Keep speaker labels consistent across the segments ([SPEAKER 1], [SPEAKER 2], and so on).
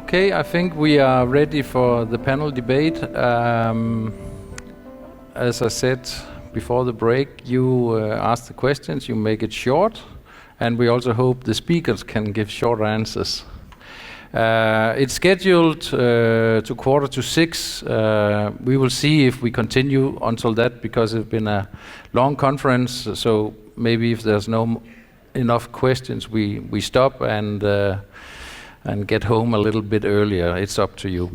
[SPEAKER 1] Okay, I think we are ready for the panel debate. As I said before the break, you ask the questions, you make it short, and we also hope the speakers can give short answers. It's scheduled to 5:45. We will see if we continue until that, because it's been a long conference, so maybe if there's no enough questions, we stop and get home a little bit earlier. It's up to you.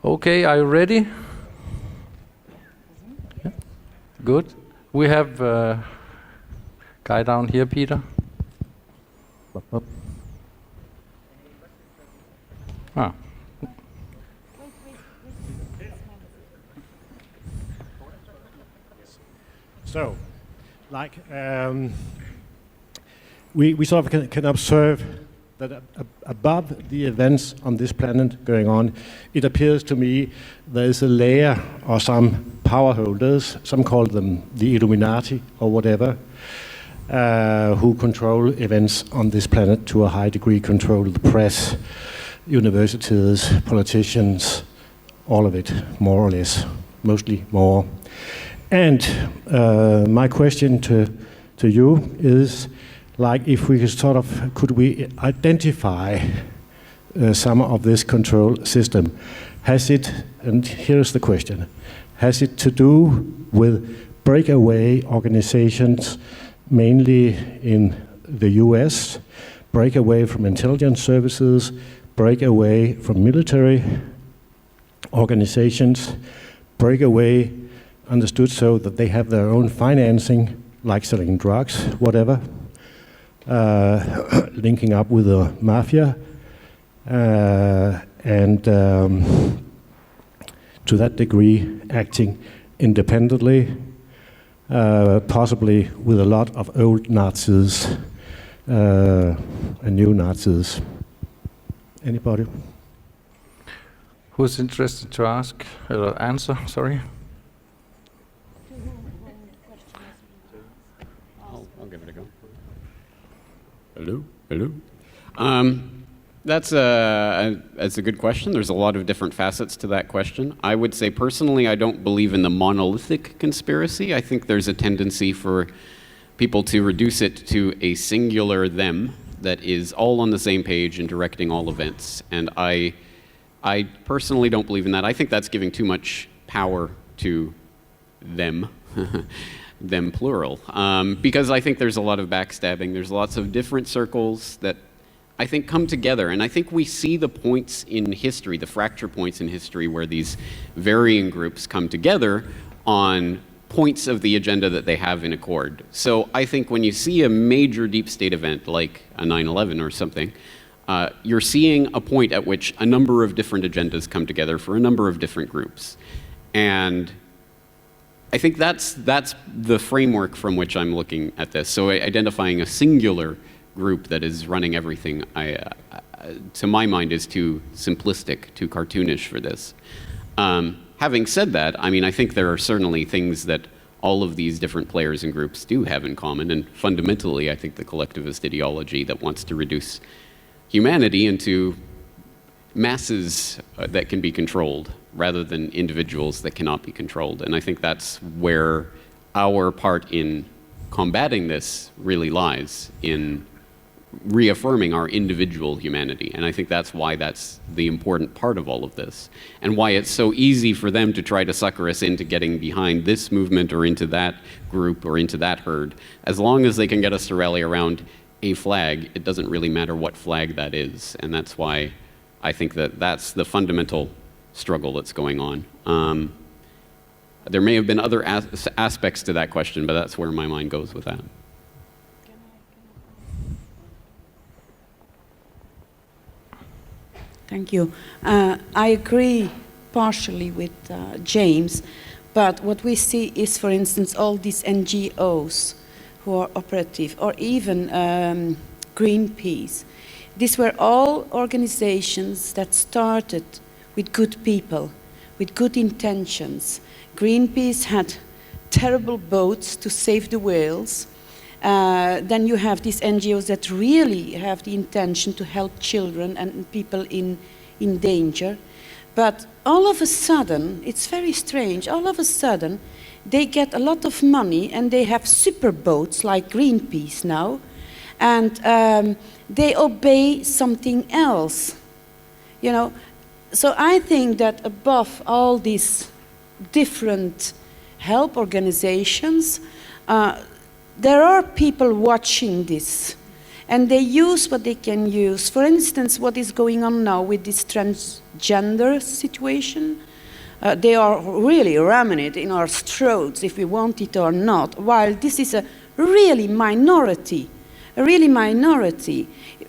[SPEAKER 1] Okay, are you ready? Yeah. Good. We have a guy down here, Peter. Ah.
[SPEAKER 2] So, like, we sort of can observe that above the events on this planet going on, it appears to me there is a layer or some power holders, some call them the Illuminati or whatever, who control events on this planet to a high degree, control the press, universities, politicians, all of it, more or less, mostly more. And my question to you is, like, if we could we identify some of this control system? Has it, and here's the question, has it to do with breakaway organizations, mainly in the US, break away from intelligence services, break away from military organizations, break away, understood so that they have their own financing, like selling drugs, whatever, linking up with the mafia, and to that degree acting independently, possibly with a lot of old Nazis and new Nazis. Anybody?
[SPEAKER 1] Who's interested to ask, answer, sorry?
[SPEAKER 3] I'll give it a go. Hello. That's a good question. There's a lot of different facets to that question. I would say personally, I don't believe in the monolithic conspiracy. I think there's a tendency for people to reduce it to a singular them that is all on the same page and directing all events. And I personally don't believe in that. I think that's giving too much power to them. Them plural, because I think there's a lot of backstabbing. There's lots of different circles that I think come together, and I think we see the points in history, the fracture points in history, where these varying groups come together on points of the agenda that they have in accord. So I think when you see a major deep state event like a 9/11 or something, you're seeing a point at which a number of different agendas come together for a number of different groups, and I think that's the framework from which I'm looking at this. So identifying a singular group that is running everything, to my mind, is too simplistic, too cartoonish for this. Having said that, I mean, I think there are certainly things that all of these different players and groups do have in common, and fundamentally, I think the collectivist ideology that wants to reduce humanity into masses that can be controlled, rather than individuals that cannot be controlled. And I think that's where our part in combating this really lies, in reaffirming our individual humanity. And I think that's why that's the important part of all of this, and why it's so easy for them to try to sucker us into getting behind this movement or into that group or into that herd. As long as they can get us to rally around a flag, it doesn't really matter what flag that is. And that's why I think that that's the fundamental struggle that's going on. There may have been other aspects to that question, but that's where my mind goes with that.
[SPEAKER 4] Thank you. I agree partially with James, but what we see is, for instance, all these NGOs who are operative, or even Greenpeace. These were all organizations that started with good people, with good intentions. Greenpeace had terrible boats to save the whales, Then you have these NGOs that really have the intention to help children and people in danger. But all of a sudden, it's very strange, all of a sudden, they get a lot of money and they have super boats like Greenpeace now, and they obey something else. You know, so I think that above all these different help organizations, there are people watching this, and they use what they can use. For instance, what is going on now with this transgender situation, they are really ramming it in our throats if we want it or not, while this is a really minority.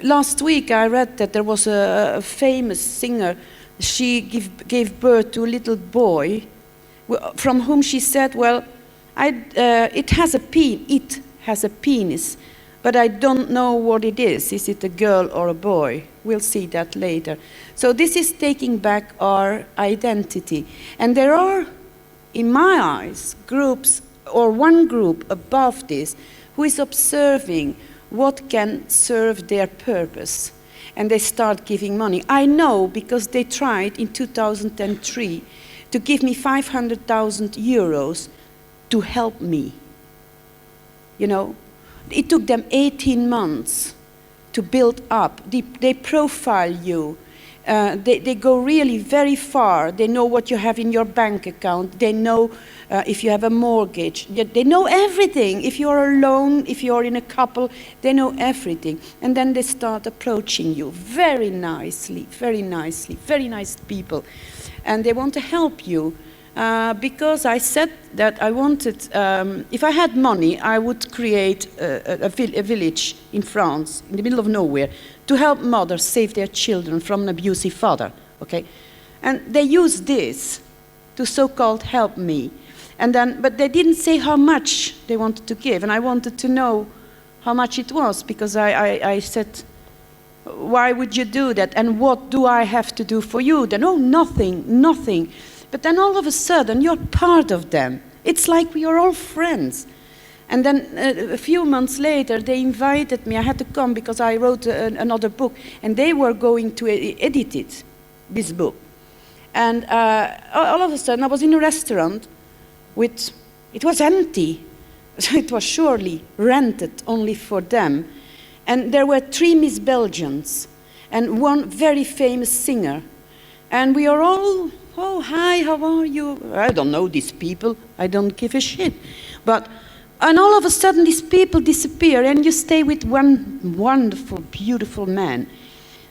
[SPEAKER 4] Last week I read that there was a famous singer. She gave birth to a little boy from whom she said, well, it has a penis, but I don't know what it is. Is it a girl or a boy? We'll see that later. So this is taking back our identity. And there are, in my eyes, groups, or one group above this, who is observing what can serve their purpose. And they start giving money. I know because they tried in 2003 to give me 500,000 euros to help me. You know, it took them 18 months to build up. They profile you. They go really very far. They know what you have in your bank account. They know if you have a mortgage. They know everything. If you're alone, if you're in a couple, they know everything. And then they start approaching you very nicely, very nice people. And they want to help you. Because I said that I wanted, if I had money, I would create a village in France, in the middle of nowhere, to help mothers save their children from an abusive father, okay? And they used this to so-called help me. And then, but they didn't say how much they wanted to give, and I wanted to know how much it was, because I said, why would you do that? And what do I have to do for you? Then, oh, nothing. But then all of a sudden, you're part of them. It's like we are all friends. And then a few months later, they invited me. I had to come because I wrote another book, and they were going to edit it, this book. And all of a sudden, I was in a restaurant it was empty. It was surely rented only for them. And there were 3 Miss Belgians and one very famous singer. And we are all, oh, hi, how are you? I don't know these people. I don't give a shit. And all of a sudden, these people disappear, and you stay with one wonderful, beautiful man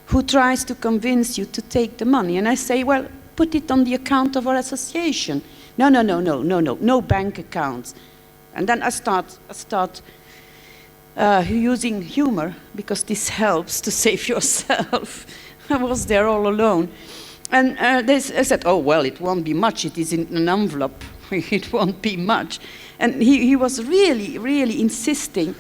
[SPEAKER 4] who tries to convince you to take the money. And I say, well, put it on the account of our association. No bank accounts. And then I start using humor, because this helps to save yourself. I was there all alone. And I said, oh, well, it won't be much. It is in an envelope. It won't be much. And he was really insisting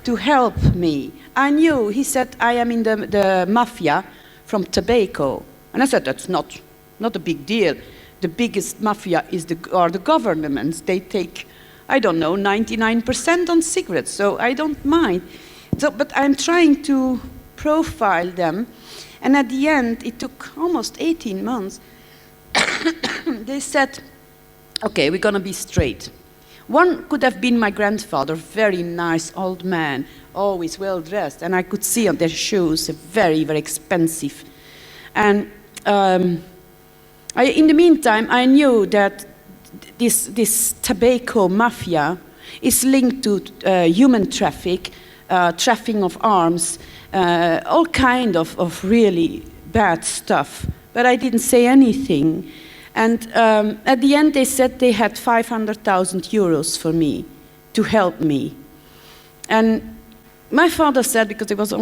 [SPEAKER 4] to help me. I knew, he said, I am in the mafia from tobacco. And I said, that's not a big deal. The biggest mafia are the governments. They take, I don't know, 99% on cigarettes, so I don't mind. But I'm trying to profile them. And at the end, it took almost 18 months. They said, okay, we're going to be straight. One could have been my grandfather, very nice old man, always well dressed, and I could see on their shoes, very expensive. And in the meantime, I knew that this tobacco mafia is linked to human trafficking of arms, all kind of really bad stuff. But I didn't say anything. And at the end, they said they had 500,000 euros for me to help me. And my father said, because it was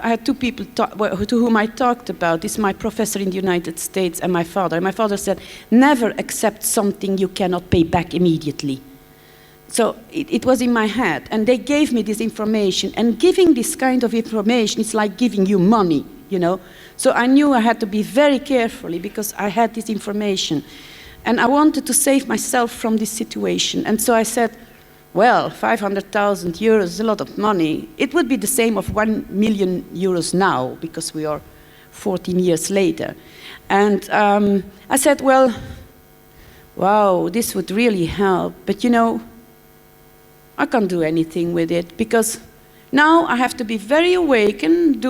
[SPEAKER 4] I had 2 people to whom I talked about. This is my professor in the United States and my father. And my father said, never accept something you cannot pay back immediately. So it was in my head. And they gave me this information. And giving this kind of information is like giving you money, you know. So I knew I had to be very carefully, because I had this information. And I wanted to save myself from this situation. And so I said, well, 500,000 euros is a lot of money. It would be the same of 1 million euros now, because we are 14 years later. And I said, well, wow, this would really help. But you know, I can't do anything with it, because now I have to be very awakened.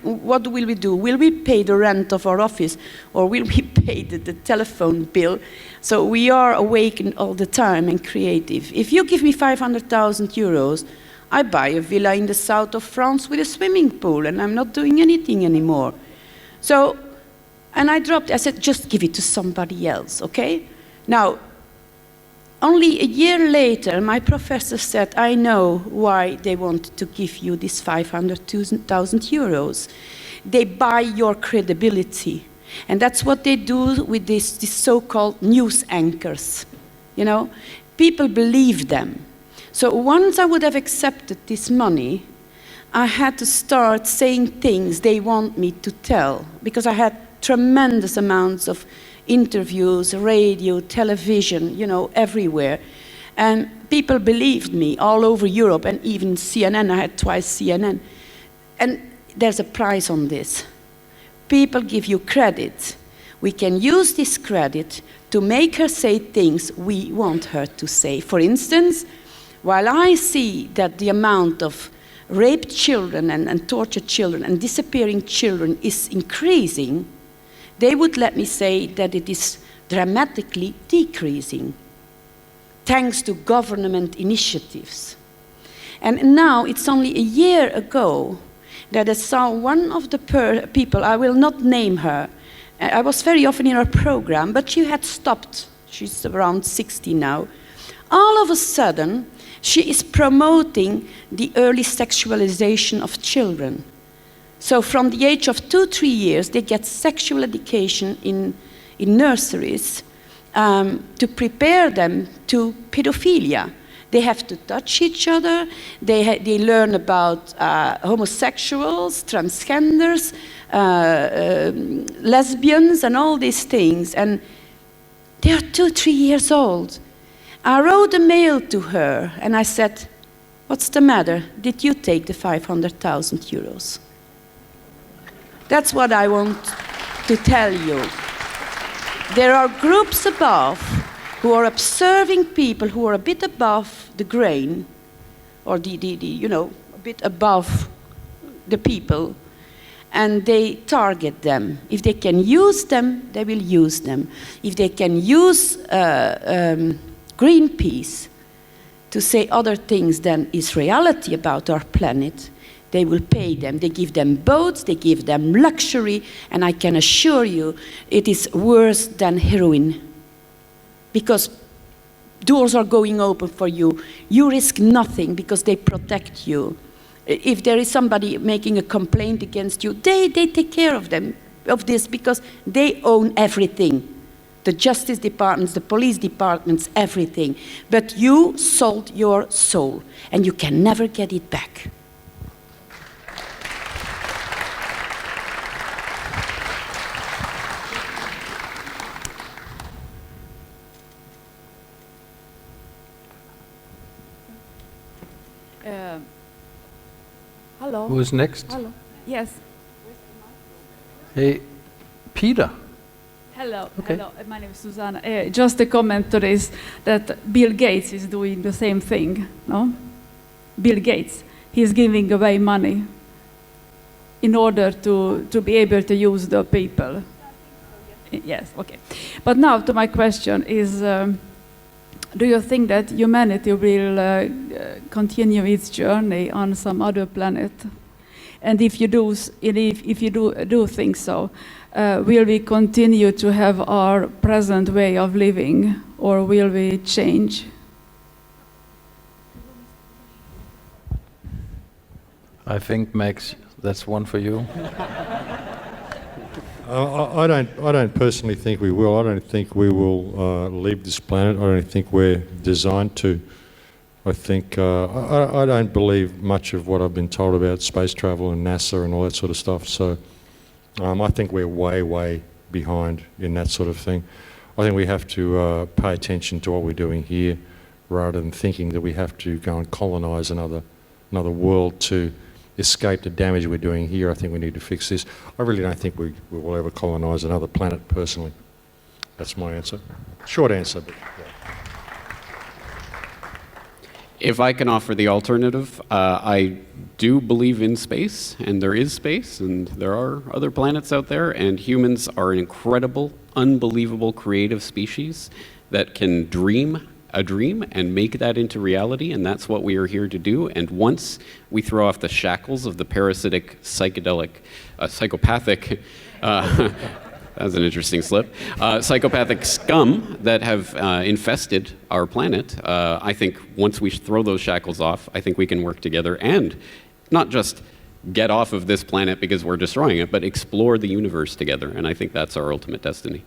[SPEAKER 4] What will we do? Will we pay the rent of our office, or will we pay the telephone bill? So we are awakened all the time and creative. If you give me 500,000 euros, I buy a villa in the south of France with a swimming pool, and I'm not doing anything anymore. So, and I said, just give it to somebody else, okay? Now, only a year later, my professor said, I know why they want to give you this 500,000 euros. They buy your credibility. And that's what they do with these so-called news anchors. You know, people believe them. So once I would have accepted this money, I had to start saying things they want me to tell, because I had tremendous amounts of interviews, radio, television, you know, everywhere. And people believed me all over Europe, and even CNN. I had twice CNN. And there's a price on this. People give you credit. We can use this credit to make her say things we want her to say. For instance, while I see that the amount of raped children and tortured children and disappearing children is increasing, they would let me say that it is dramatically decreasing, thanks to government initiatives. And now, it's only a year ago that I saw one of the people, I will not name her, I was very often in her program, but she had stopped. She's around 60 now. All of a sudden, she is promoting the early sexualization of children. So from the age of 2-3 years, they get sexual education in nurseries to prepare them to pedophilia. They have to touch each other. They learn about homosexuals, transgenders, lesbians, and all these things. And they are 2-3 years old. I wrote a mail to her, and I said, what's the matter? Did you take the 500,000 euros? That's what I want to tell you. There are groups above who are observing people who are a bit above the grain, or you know, a bit above the people, and they target them. If they can use them, they will use them. If they can use Greenpeace to say other things than is reality about our planet, they will pay them. They give them boats, they give them luxury, and I can assure you it is worse than heroin. Because doors are going open for you. You risk nothing because they protect you. If there is somebody making a complaint against you, they take care of this because they own everything. The justice departments, the police departments, everything. But you sold your soul, and you can never get it back.
[SPEAKER 5] Hello.
[SPEAKER 1] Who is next?
[SPEAKER 5] Hello. Yes.
[SPEAKER 1] Hey, Peter.
[SPEAKER 5] Hello.
[SPEAKER 1] Okay.
[SPEAKER 5] Hello. My name is Susanna. Just a comment to this, that Bill Gates is doing the same thing. No? Bill Gates. He's giving away money in order to be able to use the people. Yes. Okay. But now to my question is. Do you think that humanity will continue its journey on some other planet? And if you do think so, will we continue to have our present way of living, or will we change?
[SPEAKER 1] I think, Max, that's one for you.
[SPEAKER 6] I don't personally think we will. I don't think we will leave this planet. I don't think we're designed to. I think I don't believe much of what I've been told about space travel and NASA and all that sort of stuff. So I think we're way behind in that sort of thing. I think we have to pay attention to what we're doing here rather than thinking that we have to go and colonise another world to escape the damage we're doing here. I think we need to fix this. I really don't think we will ever colonise another planet, personally. That's my answer. Short answer, but yeah.
[SPEAKER 3] If I can offer the alternative, I do believe in space, and there is space, and there are other planets out there, and humans are an incredible, unbelievable, creative species that can dream a dream and make that into reality, and that's what we are here to do. And once we throw off the shackles of the parasitic, psychopathic, that was an interesting slip, psychopathic scum that have infested our planet, I think once we throw those shackles off, I think we can work together and not just get off of this planet because we're destroying it, but explore the universe together, and I think that's our ultimate destiny.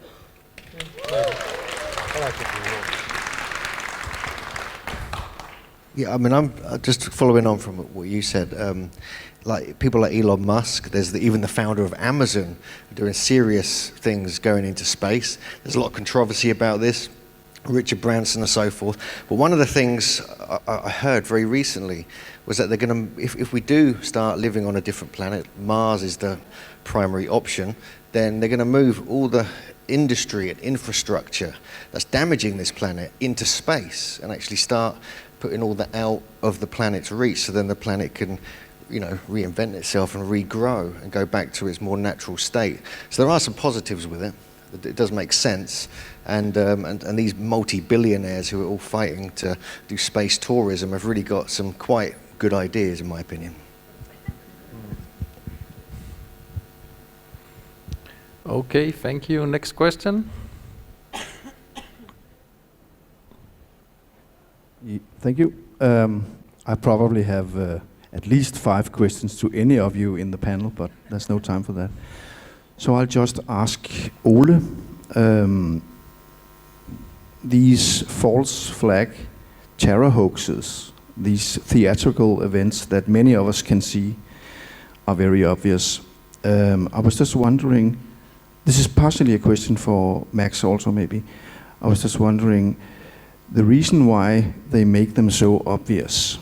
[SPEAKER 7] Yeah, I mean, I'm just following on from what you said. Like people like Elon Musk, there's even the founder of Amazon doing serious things going into space. There's a lot of controversy about this, Richard Branson and so forth. But one of the things I heard very recently was that they're going to, if we do start living on a different planet, Mars is the primary option, then they're going to move all the industry and infrastructure that's damaging this planet into space and actually start putting all that out of the planet's reach, so then the planet can, you know, reinvent itself and regrow and go back to its more natural state. So there are some positives with it. It does make sense, and these multi-billionaires who are all fighting to do space tourism have really got some quite good ideas, in my opinion.
[SPEAKER 1] Okay, thank you. Next question.
[SPEAKER 8] Thank you. I probably have at least 5 questions to any of you in the panel, but there's no time for that. So I'll just ask Ole, these false flag terror hoaxes, these theatrical events that many of us can see are very obvious. I was just wondering, this is partially a question for Max also maybe. I was just wondering, the reason why they make them so obvious,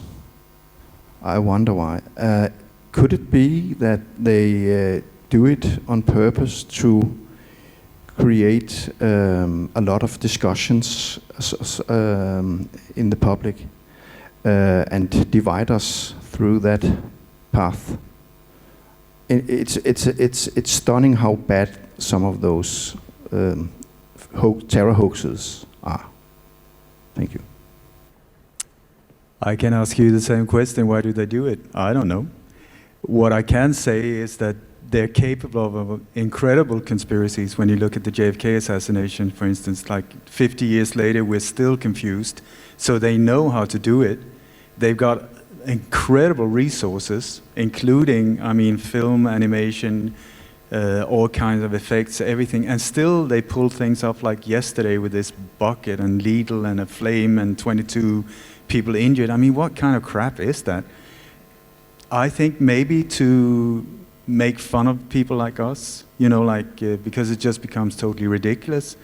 [SPEAKER 8] I wonder why. Could it be that they do it on purpose to create a lot of discussions in the public and divide us through that path? It's stunning how bad some of those terror hoaxes are. Thank you.
[SPEAKER 9] I can ask you the same question. Why do they do it? I don't know. What I can say is that they're capable of incredible conspiracies. When you look at the JFK assassination, for instance, like 50 years later, we're still confused. So they know how to do it. They've got incredible resources, including, I mean, film, animation, all kinds of effects, everything, and still they pull things off like yesterday with this bucket and needle and a flame and 22 people injured. I mean, what kind of crap is that? I think maybe to make fun of people like us, you know, like because it just becomes totally ridiculous,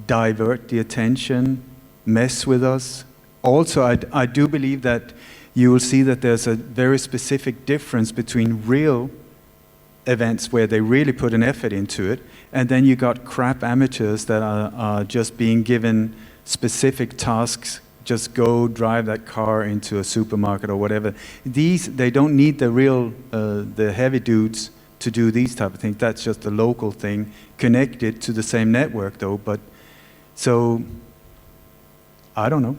[SPEAKER 9] divert the attention, mess with us. Also, I do believe that you will see that there's a very specific difference between real events where they really put an effort into it, and then you got crap amateurs that are just being given specific tasks. Just go drive that car into a supermarket or whatever. They don't need the real, the heavy dudes to do these type of things. That's just a local thing, connected to the same network though. But so, I don't know.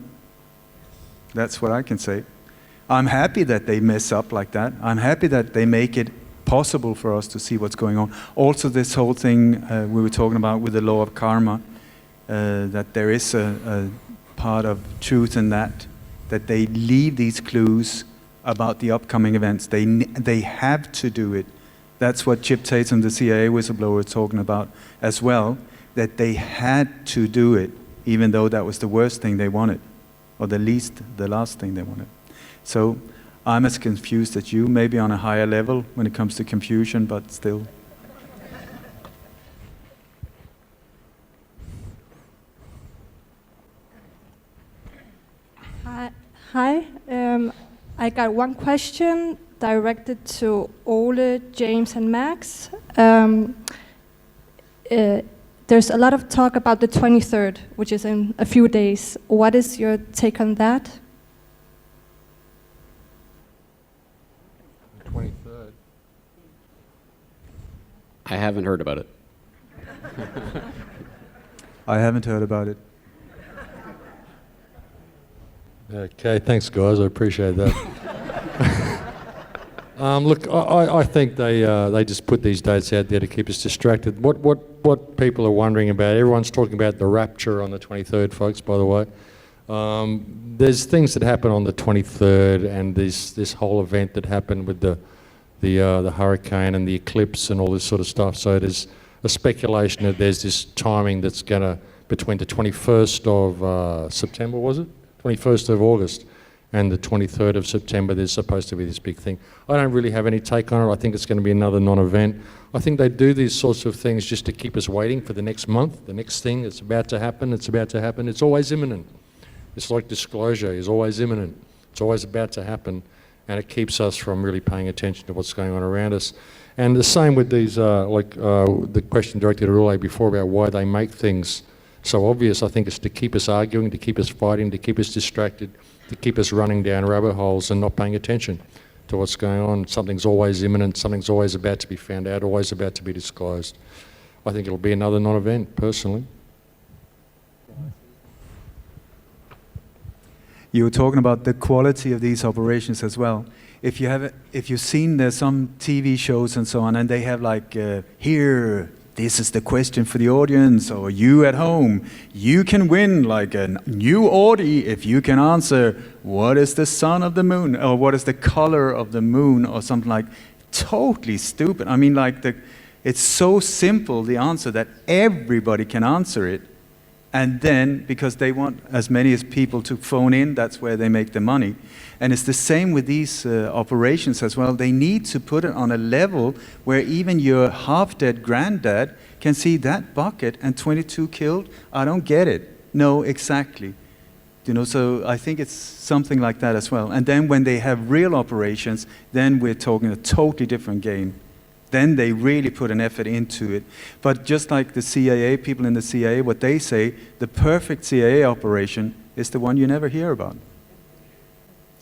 [SPEAKER 9] That's what I can say. I'm happy that they mess up like that. I'm happy that they make it possible for us to see what's going on. Also, this whole thing we were talking about with the law of karma, that there is a part of truth in that they leave these clues about the upcoming events. They have to do it. That's what Chip Tatum, the CIA whistleblower, is talking about as well, that they had to do it, even though that was the worst thing they wanted, or the last thing they wanted. So I'm as confused as you, maybe on a higher level when it comes to confusion, but still.
[SPEAKER 10] I got one question directed to Ole, James, and Max. There's a lot of talk about the 23rd, which is in a few days. What is your take on that?
[SPEAKER 6] 23rd.
[SPEAKER 3] I haven't heard about it.
[SPEAKER 9] I haven't heard about it.
[SPEAKER 6] Okay, thanks guys, I appreciate that. Look, I think they just put these dates out there to keep us distracted. What people are wondering about, everyone's talking about the rapture on the 23rd, folks, by the way. There's things that happen on the 23rd, and this whole event that happened with the hurricane and the eclipse and all this sort of stuff. So there's a speculation that there's this timing that's gonna, between the 21st of September, was it? 21st of August and the 23rd of September, there's supposed to be this big thing. I don't really have any take on it. I think it's going to be another non-event. I think they do these sorts of things just to keep us waiting for the next month, the next thing. It's about to happen, it's about to happen. It's always imminent. It's like disclosure is always imminent. It's always about to happen, and it keeps us from really paying attention to what's going on around us. And the same with these, the question directed at Ule before about why they make things so obvious. I think it's to keep us arguing, to keep us fighting, to keep us distracted, to keep us running down rabbit holes and not paying attention to what's going on. Something's always imminent, something's always about to be found out, always about to be disclosed. I think it'll be another non-event, personally.
[SPEAKER 9] You were talking about the quality of these operations as well. If you've seen there's some TV shows and so on, and they have like, here, this is the question for the audience, or you at home, you can win like a new Audi if you can answer, what is the sun of the moon, or what is the color of the moon, or something like, totally stupid. I mean, like, it's so simple, the answer, that everybody can answer it. And then, because they want as many as people to phone in, that's where they make the money. And it's the same with these operations as well. They need to put it on a level where even your half-dead granddad can see that bucket and 22 killed. I don't get it. No, exactly. You know, so I think it's something like that as well. And then when they have real operations, then we're talking a totally different game. Then they really put an effort into it. But just like the CIA, people in the CIA, what they say, the perfect CIA operation is the one you never hear about.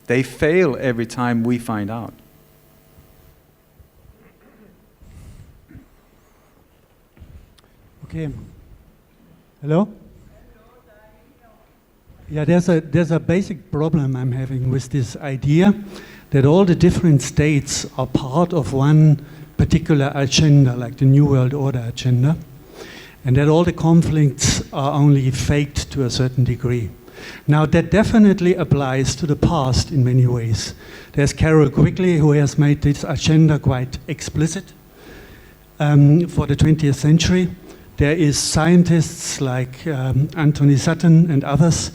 [SPEAKER 9] They fail every time we find out.
[SPEAKER 11] Okay. Hello? Yeah, there's a basic problem I'm having with this idea that all the different states are part of one particular agenda, like the New World Order agenda, and that all the conflicts are only faked to a certain degree. Now, that definitely applies to the past in many ways. There's Carol Quigley, who has made this agenda quite explicit for the 20th century. There is scientists like Anthony Sutton and others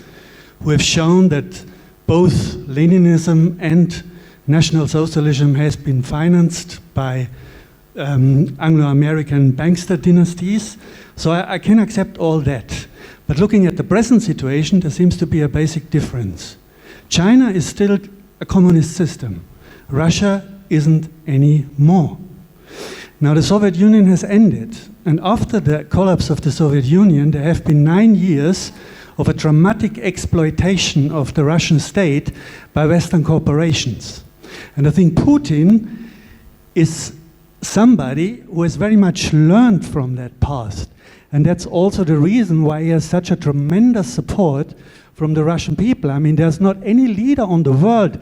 [SPEAKER 11] who have shown that both Leninism and National Socialism has been financed by Anglo-American bankster dynasties. So I can accept all that. But looking at the present situation, there seems to be a basic difference. China is still a communist system. Russia isn't anymore. Now the Soviet Union has ended, and after the collapse of the Soviet Union, there have been 9 years of a dramatic exploitation of the Russian state by Western corporations. And I think Putin is somebody who has very much learned from that past. And that's also the reason why he has such a tremendous support from the Russian people. I mean, there's not any leader on the world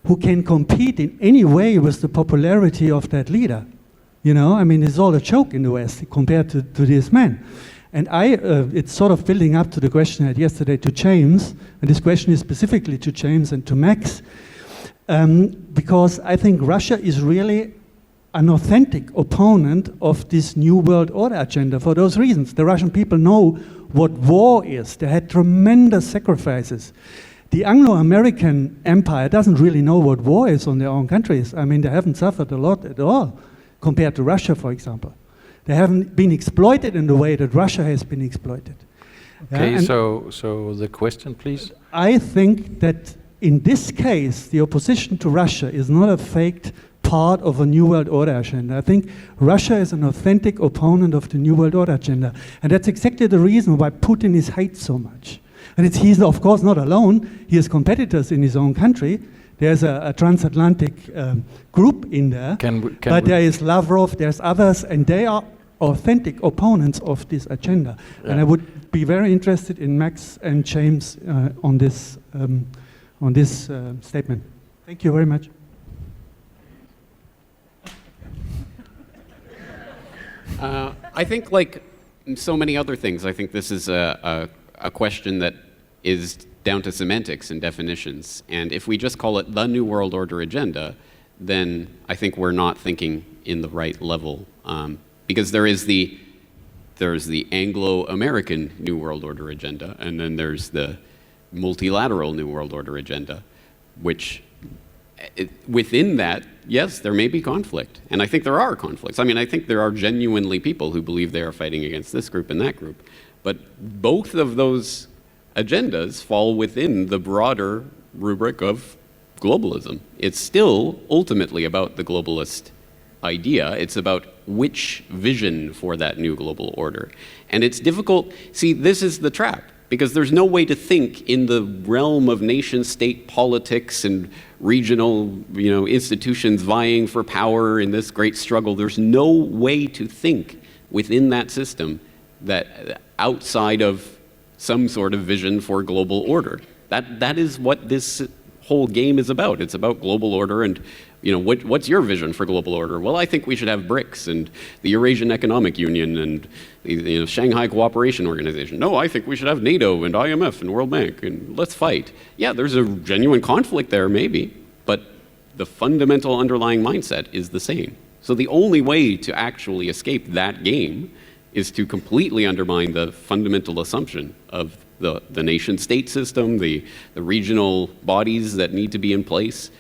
[SPEAKER 11] who can compete in any way with the popularity of that leader. You know, I mean, it's all a joke in the West compared to this man. And it's sort of building up to the question I had yesterday to James, and this question is specifically to James and to Max, because I think Russia is really an authentic opponent of this New World Order agenda for those reasons. The Russian people know what war is. They had tremendous sacrifices. The Anglo-American empire doesn't really know what war is on their own countries. I mean, they haven't suffered a lot at all compared to Russia, for example. They haven't been exploited in the way that Russia has been exploited.
[SPEAKER 1] Okay, so the question, please.
[SPEAKER 11] I think that in this case, the opposition to Russia is not a faked part of a New World Order agenda. I think Russia is an authentic opponent of the New World Order agenda. And that's exactly the reason why Putin is hated so much. And he's of course not alone. He has competitors in his own country. There's a transatlantic group in there. There is Lavrov, there's others, and they are authentic opponents of this agenda. Yeah. And I would be very interested in Max and James on this statement. Thank you very much.
[SPEAKER 3] I think, like so many other things, I think this is a question that is down to semantics and definitions. And if we just call it the New World Order agenda, then I think we're not thinking in the right level. Because there's the Anglo-American New World Order agenda, and then there's the multilateral New World Order agenda, which within that, yes, there may be conflict. And I think there are conflicts. I mean, I think there are genuinely people who believe they are fighting against this group and that group. But both of those agendas fall within the broader rubric of globalism. It's still ultimately about the globalist idea. It's about which vision for that new global order. And it's difficult. See, this is the trap, because there's no way to think in the realm of nation-state politics and regional, institutions vying for power in this great struggle. There's no way to think within that system that outside of some sort of vision for global order. That is what this whole game is about. It's about global order, and what's your vision for global order? Well, I think we should have BRICS and the Eurasian Economic Union and the Shanghai Cooperation Organization. No, I think we should have NATO and IMF and World Bank, and let's fight. Yeah, there's a genuine conflict there, maybe, but the fundamental underlying mindset is the same. So the only way to actually escape that game is to completely undermine the fundamental assumption of the nation-state system, the regional bodies that need to be in place.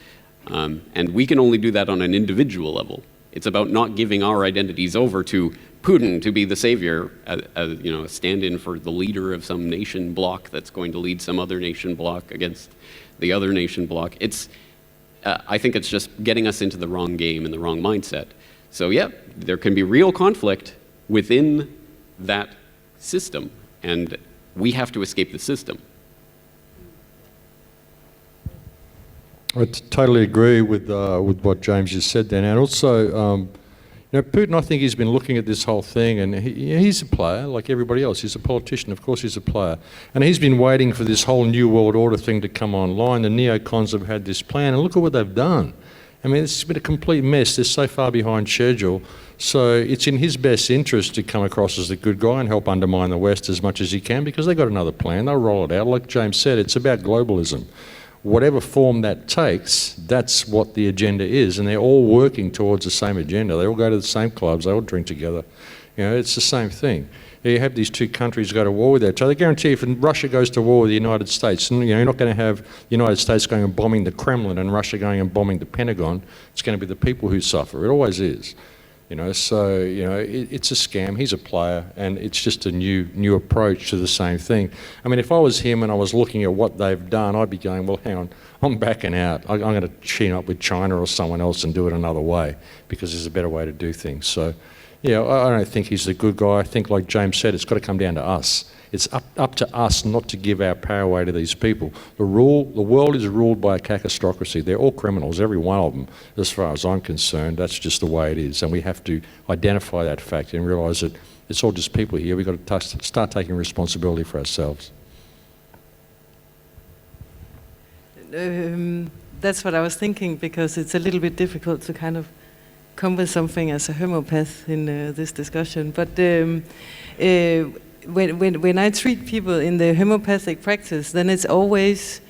[SPEAKER 3] And we can only do that on an individual level. It's about not giving our identities over to Putin to be the savior, a stand-in for the leader of some nation bloc that's going to lead some other nation bloc against the other nation bloc. I think it's just getting us into the wrong game and the wrong mindset. So yeah, there can be real conflict within that system, and we have to escape the system.
[SPEAKER 6] I totally agree with what James just said then, and also, Putin, I think he's been looking at this whole thing, and he's a player like everybody else. He's a politician, of course he's a player, and he's been waiting for this whole New World Order thing to come online. The neocons have had this plan, and look at what they've done. I mean, it's been a complete mess. They're so far behind schedule. So it's in his best interest to come across as the good guy and help undermine the West as much as he can, because they've got another plan. They'll roll it out. Like James said, it's about globalism. Whatever form that takes, that's what the agenda is, and they're all working towards the same agenda. They all go to the same clubs, they all drink together. It's the same thing. You have these two countries go to war with each other. I guarantee if Russia goes to war with the United States, you're not going to have the United States going and bombing the Kremlin and Russia going and bombing the Pentagon. It's going to be the people who suffer. It always is. So it's a scam. He's a player, and it's just a new approach to the same thing. I mean, if I was him and I was looking at what they've done, I'd be going, well, hang on, I'm backing out. I'm going to team up with China or someone else and do it another way, because there's a better way to do things. So, I don't think he's the good guy. I think, like James said, it's got to come down to us. It's up to us not to give our power away to these people. The world is ruled by a cacistocracy. They're all criminals, every one of them, as far as I'm concerned. That's just the way it is, and we have to identify that fact and realise that it's all just people here. We've got to start taking responsibility for ourselves.
[SPEAKER 12] That's what I was thinking, because it's a little bit difficult to kind of come with something as a homeopath in this discussion. But when I treat people in the homeopathic practice, then it's always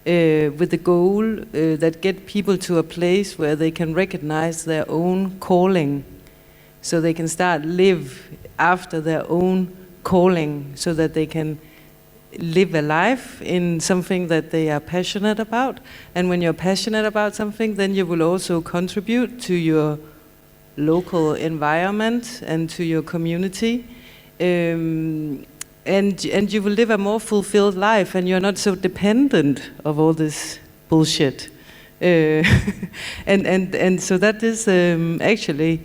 [SPEAKER 12] with the goal that get people to a place where they can recognize their own calling, so they can start live after their own calling, so that they can live a life in something that they are passionate about. And when you're passionate about something, then you will also contribute to your local environment and to your community. And you will live a more fulfilled life, and you're not so dependent of all this bullshit. And so that is actually,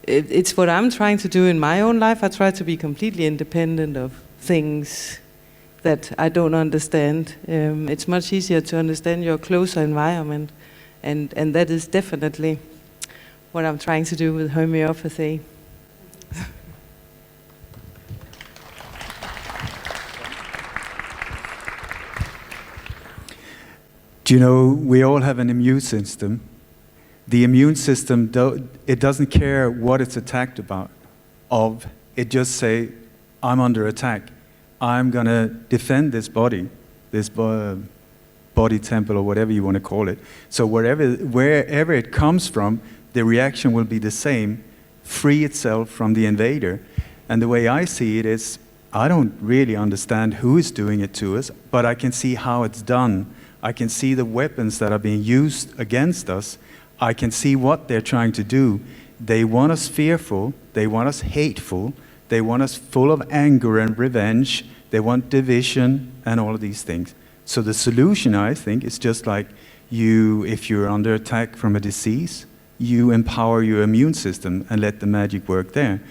[SPEAKER 12] it's what I'm trying to do in my own life. I try to be completely independent of things that I don't understand. It's much easier to understand your closer environment, and that is definitely what I'm trying to do with homeopathy.
[SPEAKER 9] Do you know, we all have an immune system. The immune system, it doesn't care what it's attacked of. It just say, I'm under attack. I'm going to defend this body, this body temple or whatever you want to call it. So wherever it comes from, the reaction will be the same, free itself from the invader. And the way I see it is, I don't really understand who is doing it to us, but I can see how it's done. I can see the weapons that are being used against us. I can see what they're trying to do. They want us fearful. They want us hateful. They want us full of anger and revenge. They want division and all of these things. So the solution, I think, is just like if you're under attack from a disease, you empower your immune system and let the magic work there.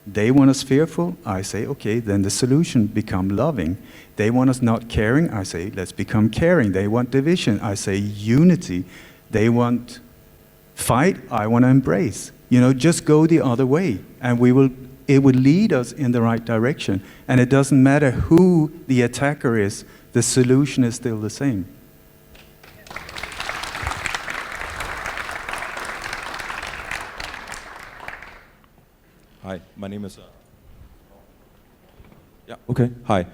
[SPEAKER 9] They want us fearful. I say, okay, then the solution become loving. They want us not caring. I say, let's become caring. They want division. I say unity. They want fight. I want to embrace. Just go the other way, and it will lead us in the right direction. And it doesn't matter who the attacker is. The solution is still the same.
[SPEAKER 13] Hi, my name is... Hi,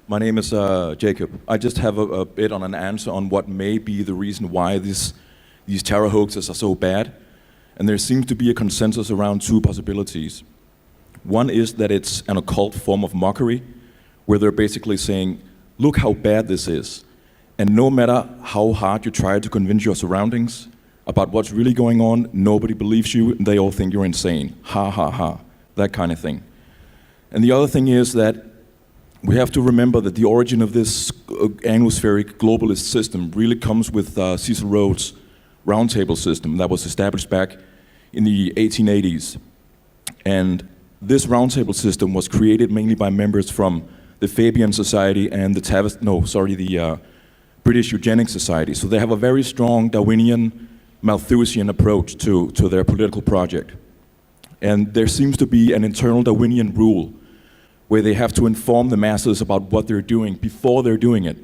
[SPEAKER 13] my name is Jacob. I just have a bit on an answer on what may be the reason why these terror hoaxes are so bad. And there seems to be a consensus around two possibilities. One is that it's an occult form of mockery, where they're basically saying, look how bad this is. And no matter how hard you try to convince your surroundings about what's really going on, nobody believes you, and they all think you're insane. Ha, ha, ha. That kind of thing. And the other thing is that we have to remember that the origin of this Anglo-spheric globalist system really comes with Cecil Rhodes' roundtable system that was established back in the 1880s. And this roundtable system was created mainly by members from the Fabian Society and the British Eugenics Society. So they have a very strong Darwinian, Malthusian approach to their political project. And there seems to be an internal Darwinian rule where they have to inform the masses about what they're doing before they're doing it.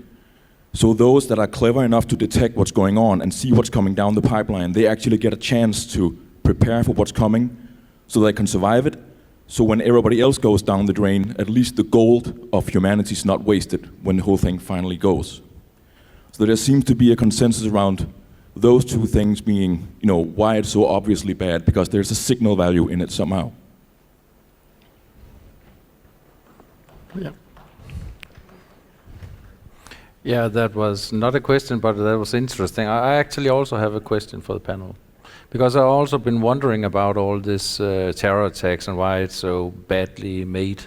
[SPEAKER 13] So those that are clever enough to detect what's going on and see what's coming down the pipeline, they actually get a chance to prepare for what's coming so they can survive it. So when everybody else goes down the drain, at least the gold of humanity is not wasted when the whole thing finally goes. So there seems to be a consensus around those two things being, why it's so obviously bad, because there's a signal value in it somehow.
[SPEAKER 1] Yeah. Yeah, that was not a question, but that was interesting. I actually also have a question for the panel, because I've also been wondering about all this terror attacks and why it's so badly made.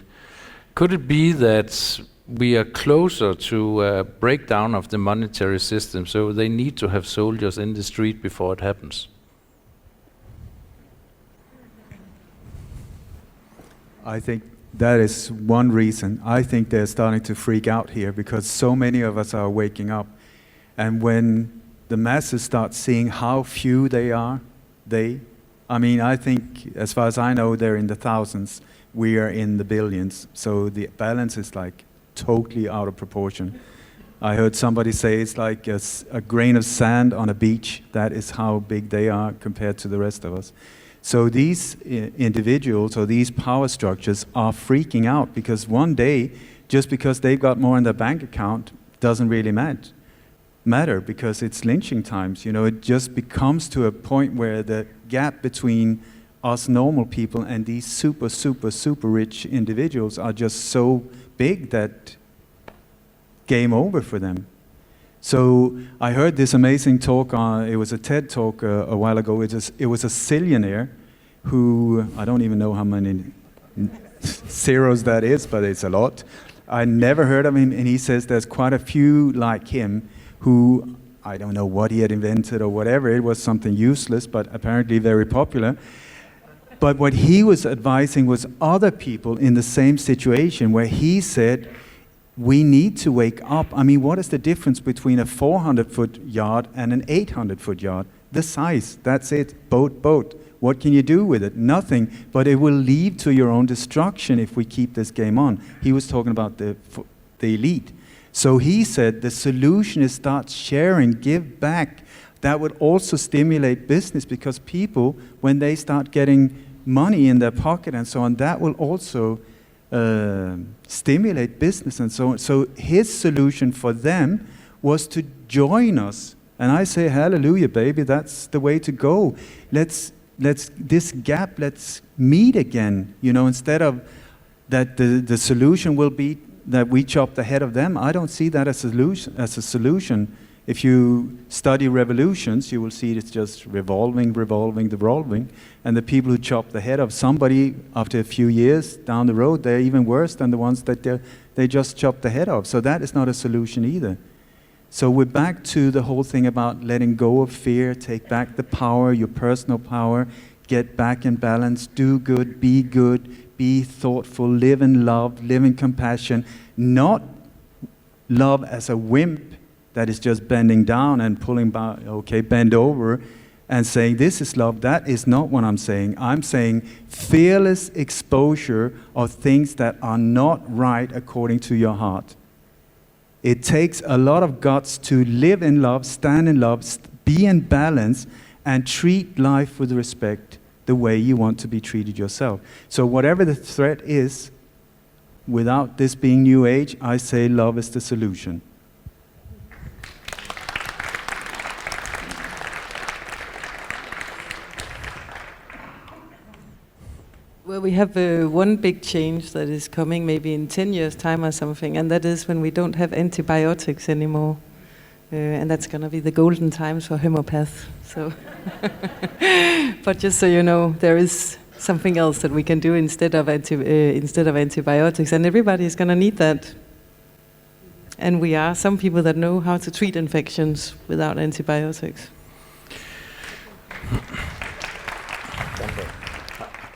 [SPEAKER 1] Could it be that we are closer to a breakdown of the monetary system, so they need to have soldiers in the street before it happens?
[SPEAKER 9] I think that is one reason. I think they're starting to freak out here because so many of us are waking up. And when the masses start seeing how few they are, I think, as far as I know, they're in the thousands. We are in the billions. So the balance is like totally out of proportion. I heard somebody say it's like a grain of sand on a beach. That is how big they are compared to the rest of us. So these individuals or these power structures are freaking out because one day, just because they've got more in their bank account, doesn't really matter because it's lynching times. It just becomes to a point where the gap between us normal people and these super, super, super rich individuals are just so big that game over for them. So I heard this amazing talk, it was a TED talk a while ago. It was a zillionaire who, I don't even know how many zeros that is, but it's a lot. I never heard of him, and he says there's quite a few like him who I don't know what he had invented or whatever. It was something useless, but apparently very popular. But what he was advising was other people in the same situation, where he said, we need to wake up. I mean, what is the difference between a 400-foot yard and an 800-foot yard? The size, that's it, boat. What can you do with it? Nothing, but it will lead to your own destruction if we keep this game on. He was talking about the elite. So he said the solution is start sharing, give back. That would also stimulate business, because people, when they start getting money in their pocket and so on, that will also stimulate business and so on. So his solution for them was to join us. And I say, hallelujah, baby, that's the way to go. Let's meet again, instead of that the solution will be that we chop the head of them. I don't see that as a solution. If you study revolutions, you will see it's just revolving, and the people who chop the head of somebody after a few years down the road, they're even worse than the ones that they just chop the head of. So that is not a solution either. So we're back to the whole thing about letting go of fear, take back the power, your personal power, get back in balance, do good, be thoughtful, live in love, live in compassion, not love as a wimp that is just bending down and pulling back, bend over and saying, this is love. That is not what I'm saying. I'm saying fearless exposure of things that are not right according to your heart. It takes a lot of guts to live in love, stand in love, be in balance, and treat life with respect the way you want to be treated yourself. So whatever the threat is, without this being New Age, I say love is the solution.
[SPEAKER 12] Well, we have one big change that is coming maybe in 10 years' time or something, and that is when we don't have antibiotics anymore. And that's going to be the golden times for homeopath. So, but just so you know, there is something else that we can do instead of antibiotics, and everybody is going to need that. And we are some people that know how to treat infections without antibiotics.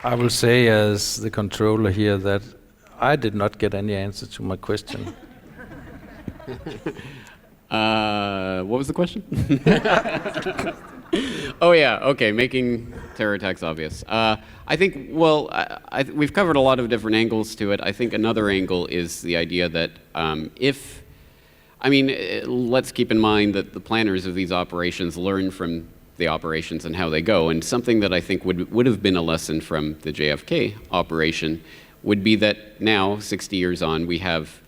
[SPEAKER 1] I will say, as the controller here, that I did not get any answer to my question.
[SPEAKER 3] What was the question? Oh yeah, okay, making terror attacks obvious. I think, we've covered a lot of different angles to it. I think another angle is the idea that let's keep in mind that the planners of these operations learn from the operations and how they go. And something that I think would have been a lesson from the JFK operation would be that now, 60 years on, we have,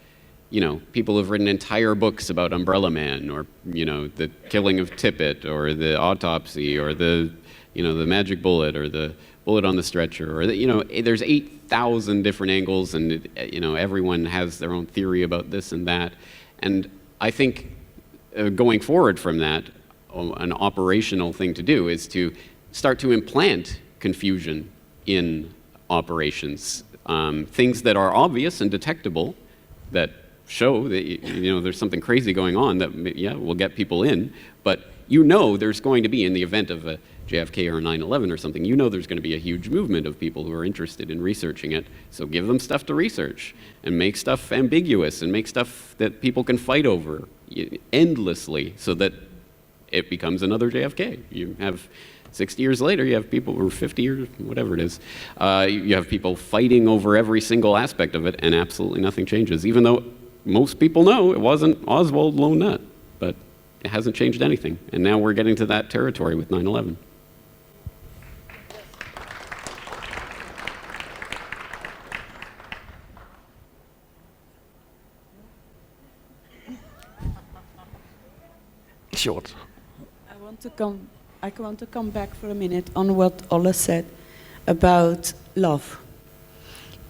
[SPEAKER 3] people have written entire books about Umbrella Man, or, the killing of Tippett, or the autopsy, or the magic bullet, or the bullet on the stretcher, or there's 8,000 different angles, and everyone has their own theory about this and that. And I think going forward from that, an operational thing to do is to start to implant confusion in operations. Things that are obvious and detectable that show that there's something crazy going on that will get people in, but there's going to be, in the event of a JFK or 9/11 or something, there's going to be a huge movement of people who are interested in researching it. So give them stuff to research and make stuff ambiguous and make stuff that people can fight over endlessly, so that it becomes another JFK. You have 60 years later, you have people, or 50 years, whatever it is, you have people fighting over every single aspect of it, and absolutely nothing changes, even though most people know it wasn't Oswald Lone Nut, but it hasn't changed anything. And now we're getting to that territory with 9/11.
[SPEAKER 1] Short.
[SPEAKER 4] I want to come back for a minute on what Olle said about love.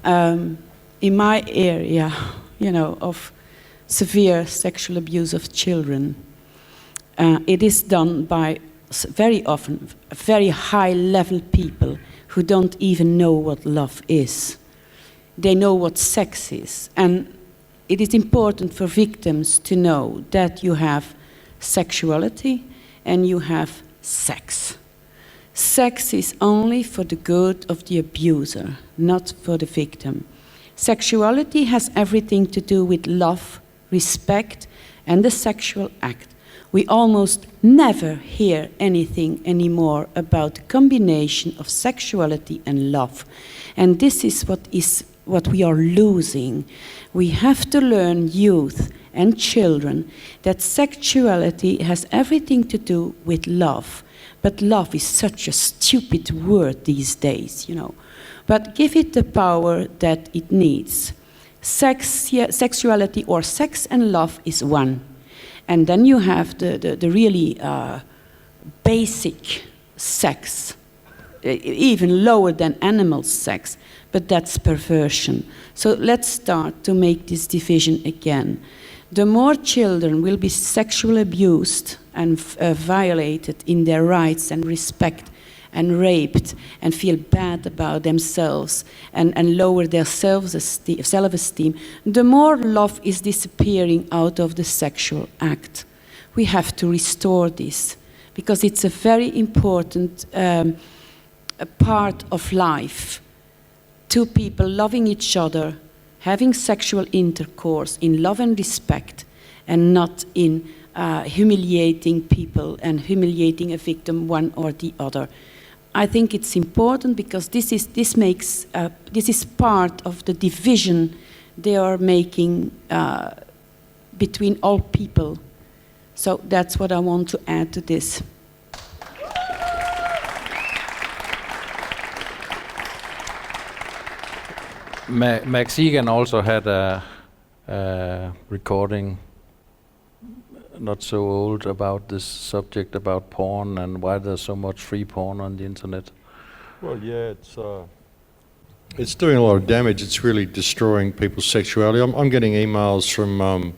[SPEAKER 4] In my area, of severe sexual abuse of children, it is done by very often very high-level people who don't even know what love is. They know what sex is, and it is important for victims to know that you have sexuality and you have sex. Sex is only for the good of the abuser, not for the victim. Sexuality has everything to do with love, respect, and the sexual act. We almost never hear anything anymore about the combination of sexuality and love. And this is what we are losing. We have to learn, youth and children, that sexuality has everything to do with love. But love is such a stupid word these days, you know. But give it the power that it needs. Sexuality or sex and love is one. And then you have the really basic sex, even lower than animal sex, but that's perversion. So let's start to make this division again. The more children will be sexually abused and violated in their rights and respect and raped and feel bad about themselves and lower their self-esteem, the more love is disappearing out of the sexual act. We have to restore this because it's a very important part of life. Two people loving each other, having sexual intercourse in love and respect, and not in humiliating people and humiliating a victim, one or the other. I think it's important because this is part of the division they are making between all people. So that's what I want to add to this.
[SPEAKER 1] Max Igan also had a recording not so old about this subject about porn and why there's so much free porn on the internet.
[SPEAKER 6] Well, yeah, it's doing a lot of damage. It's really destroying people's sexuality. I'm getting emails from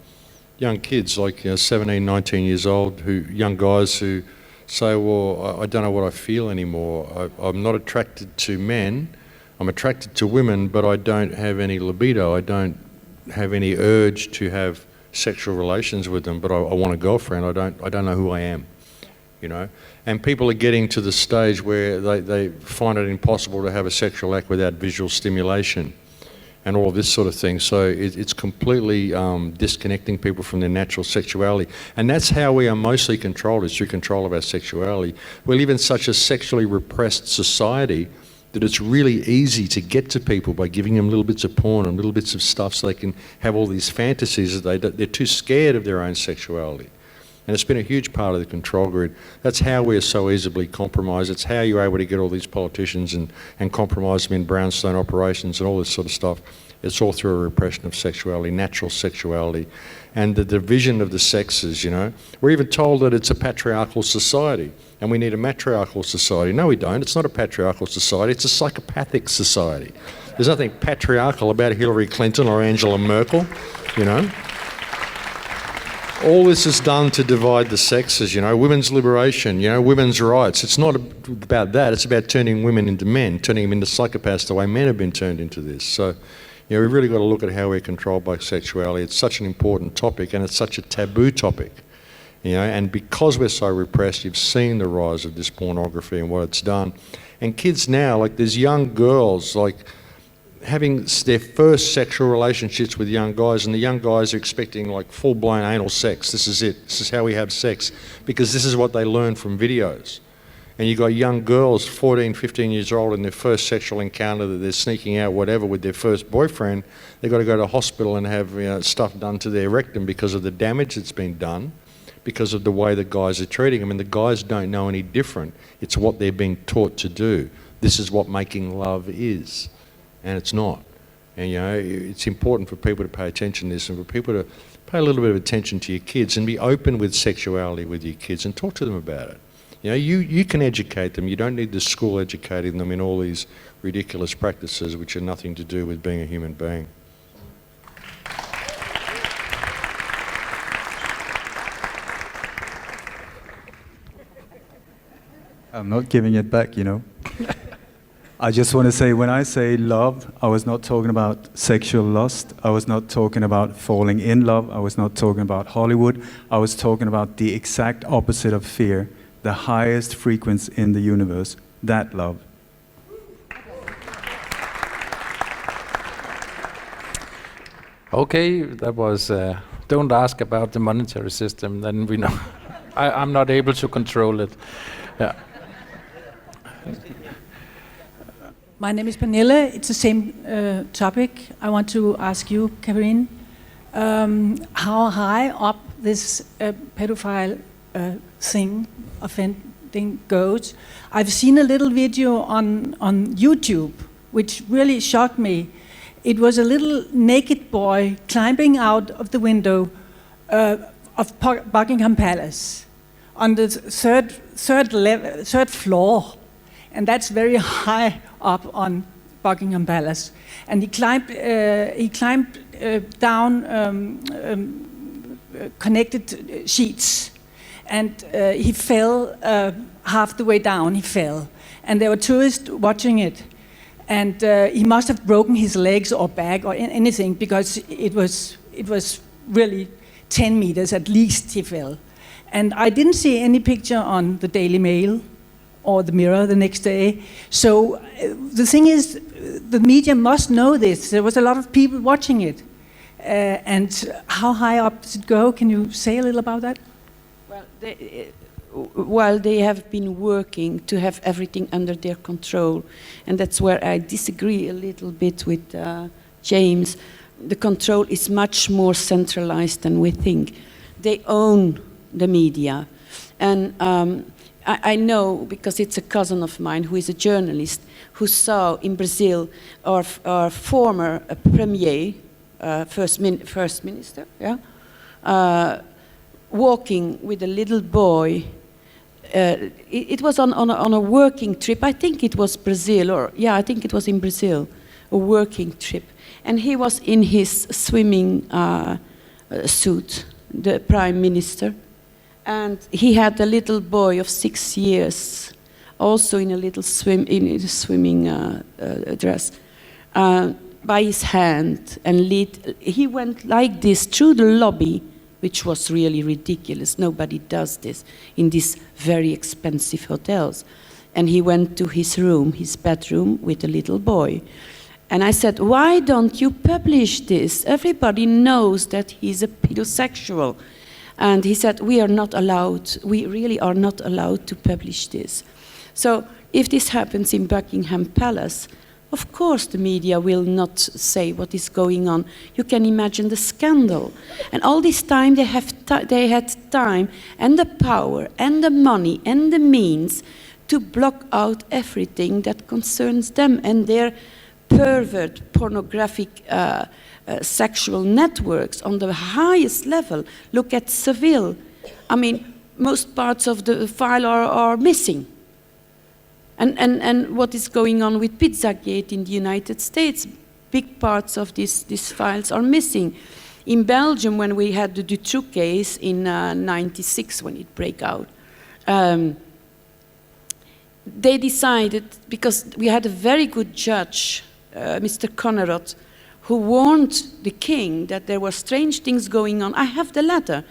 [SPEAKER 6] young kids, like 17, 19 years old, young guys who say, well, I don't know what I feel anymore. I'm not attracted to men. I'm attracted to women, but I don't have any libido. I don't have any urge to have sexual relations with them, but I want a girlfriend. I don't know who I am, you know. And people are getting to the stage where they find it impossible to have a sexual act without visual stimulation and all of this sort of thing. So it's completely disconnecting people from their natural sexuality. And that's how we are mostly controlled, is through control of our sexuality. We live in such a sexually repressed society that it's really easy to get to people by giving them little bits of porn and little bits of stuff so they can have all these fantasies that they're too scared of their own sexuality. And it's been a huge part of the control grid. That's how we're so easily compromised. It's how you're able to get all these politicians and compromise them in brownstone operations and all this sort of stuff. It's all through a repression of sexuality, natural sexuality, and the division of the sexes, you know. We're even told that it's a patriarchal society and we need a matriarchal society. No, we don't. It's not a patriarchal society. It's a psychopathic society. There's nothing patriarchal about Hillary Clinton or Angela Merkel, you know. All this is done to divide the sexes, you know, women's liberation, you know, women's rights. It's not about that. It's about turning women into men, turning them into psychopaths the way men have been turned into this. So, you know, we've really got to look at how we're controlled by sexuality. It's such an important topic and it's such a taboo topic, you know, and because we're so repressed, you've seen the rise of this pornography and what it's done. And kids now, like there's young girls, like, having their first sexual relationships with young guys, and the young guys are expecting like full-blown anal sex. This is it. This is how we have sex, because this is what they learn from videos. And you've got young girls, 14, 15 years old, in their first sexual encounter that they're sneaking out, whatever, with their first boyfriend. They've got to go to hospital and have stuff done to their rectum because of the damage that's been done, because of the way the guys are treating them. And the guys don't know any different. It's what they're being taught to do. This is what making love is. And it's not. And you know, it's important for people to pay attention to this and for people to pay a little bit of attention to your kids and be open with sexuality with your kids and talk to them about it. You know, you can educate them. You don't need the school educating them in all these ridiculous practices which are nothing to do with being a human being.
[SPEAKER 9] I'm not giving it back, you know. I just want to say, when I say love, I was not talking about sexual lust. I was not talking about falling in love. I was not talking about Hollywood. I was talking about the exact opposite of fear, the highest frequency in the universe, that love.
[SPEAKER 1] Okay, that was, don't ask about the monetary system, then we know. I'm not able to control it. Yeah.
[SPEAKER 14] My name is Pernille. It's the same topic. I want to ask you, Carine, how high up this pedophile offending goes. I've seen a little video on YouTube, which really shocked me. It was a little naked boy climbing out of the window of Buckingham Palace on the third floor. And that's very high up on Buckingham Palace. And he climbed down connected sheets, and he fell half the way down. He fell, and there were tourists watching it. And he must have broken his legs or back or anything, because it was really 10 meters at least he fell. And I didn't see any picture on the Daily Mail or the Mirror the next day. So the thing is, the media must know this. There was a lot of people watching it. And how high up does it go? Can you say a little about that?
[SPEAKER 4] Well, they have been working to have everything under their control. And that's where I disagree a little bit with James. The control is much more centralized than we think. They own the media. And I know, because it's a cousin of mine who is a journalist, who saw in Brazil our former premier, first minister, yeah, walking with a little boy. It was on a working trip. I think it was Brazil, I think it was in Brazil, a working trip. And he was in his swimming suit, the prime minister. And he had a little boy of 6 years, also in a little swimming dress, by his hand, and he went like this through the lobby, which was really ridiculous. Nobody does this in these very expensive hotels. And he went to his room, his bedroom, with a little boy. And I said, why don't you publish this? Everybody knows that he's a pedosexual. And he said, we really are not allowed to publish this. So if this happens in Buckingham Palace, of course the media will not say what is going on. You can imagine the scandal. And all this time they had time and the power and the money and the means to block out everything that concerns them and their pervert, pornographic sexual networks on the highest level. Look at Seville. I mean, most parts of the file are missing. And what is going on with Pizzagate in the United States? Big parts of these files are missing. In Belgium, when we had the Dutroux case in '96, when it broke out, they decided, because we had a very good judge, Mr. Connerot, who warned the king that there were strange things going on. I have the letter.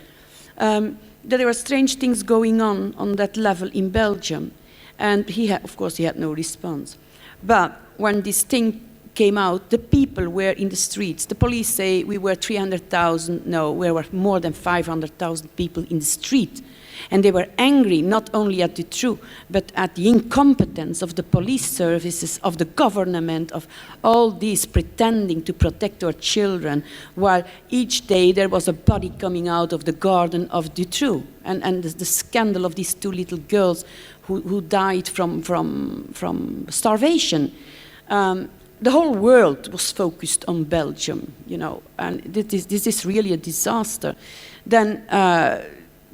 [SPEAKER 4] That there were strange things going on that level in Belgium. And of course, he had no response. But when this thing came out, the people were in the streets. The police say we were 300,000. No, we were more than 500,000 people in the street. And they were angry not only at the truth, but at the incompetence of the police services, of the government, of all these pretending to protect our children, while each day there was a body coming out of the garden of Dutroux. And the scandal of these two little girls who died from starvation. The whole world was focused on Belgium, you know, and this is really a disaster. Then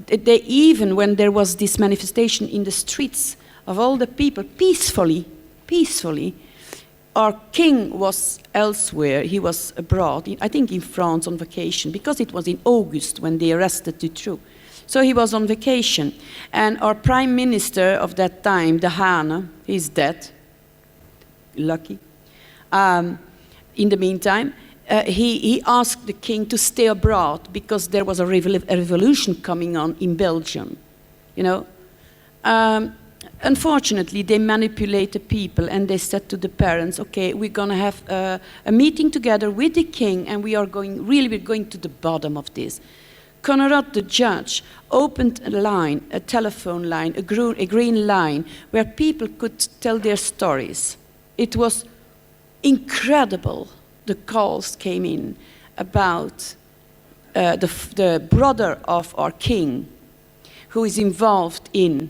[SPEAKER 4] they even, when there was this manifestation in the streets of all the people, peacefully, our king was elsewhere. He was abroad, I think in France on vacation, because it was in August when they arrested Dutroux. So he was on vacation. And our prime minister of that time, De Hane, he's dead. lucky. In the meantime, he asked the king to stay abroad because there was a revolution coming on in Belgium, you know. Unfortunately, they manipulate the people and they said to the parents, okay, we're going to have a meeting together with the king and we're going to the bottom of this. Conrad, the judge, opened a telephone line, a green line, where people could tell their stories. It was incredible. The calls came in about the brother of our king, who is involved in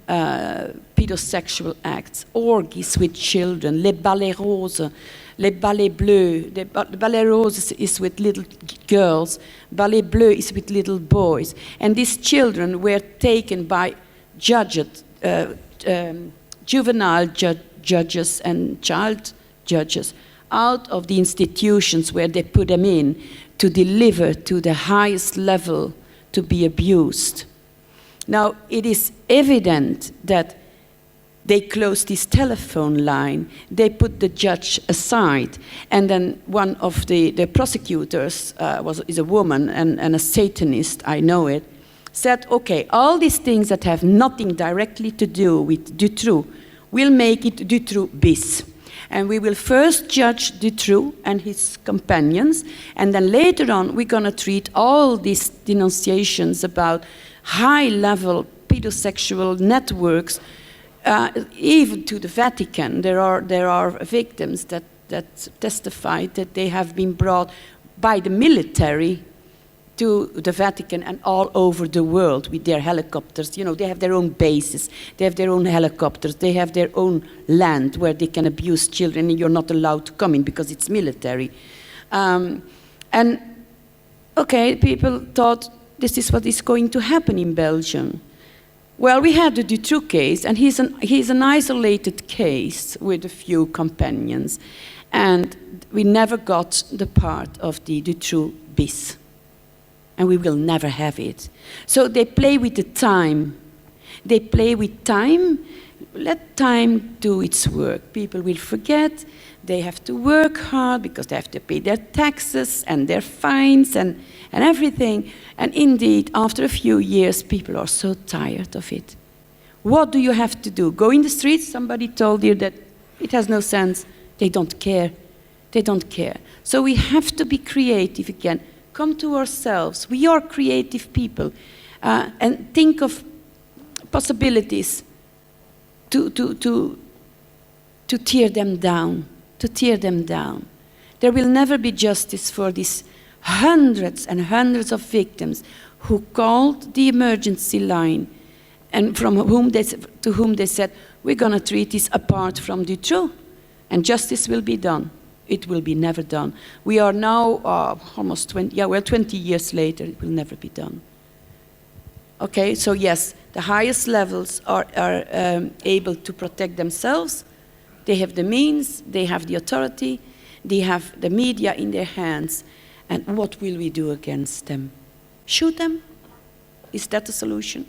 [SPEAKER 4] pedosexual acts, orgies with children, les balais roses, les balais bleus. The ballet roses is with little girls, ballet bleu is with little boys. And these children were taken by juvenile judges and child judges out of the institutions where they put them in to deliver to the highest level to be abused. Now, it is evident that they closed this telephone line, they put the judge aside, and then one of the prosecutors is a woman and a Satanist, I know it, said, okay, all these things that have nothing directly to do with Dutroux, we'll make it Dutroux bis. And we will first judge Dutroux and his companions, and then later on we're going to treat all these denunciations about high-level pedosexual networks, even to the Vatican. There are victims that testified that they have been brought by the military to the Vatican and all over the world with their helicopters. You know, they have their own bases, they have their own helicopters, they have their own land where they can abuse children and you're not allowed to come in because it's military. And, okay, people thought this is what is going to happen in Belgium. Well, we had the Dutroux case, and he's an isolated case with a few companions, and we never got the part of the Dutroux bis. And we will never have it. So they play with the time. They play with time. Let time do its work. People will forget. They have to work hard because they have to pay their taxes and their fines and everything. And indeed, after a few years, people are so tired of it. What do you have to do? Go in the streets? Somebody told you that it has no sense. They don't care. They don't care. So we have to be creative again. Come to ourselves. We are creative people, and think of possibilities to tear them down. To tear them down. There will never be justice for these hundreds and hundreds of victims who called the emergency line, and to whom they said, "We're going to treat this apart from Dutroux, and justice will be done." It will be never done. We are now almost 20 years later, it will never be done. Okay, so yes, the highest levels are able to protect themselves. They have the means, they have the authority, they have the media in their hands. And what will we do against them? Shoot them? Is that the solution?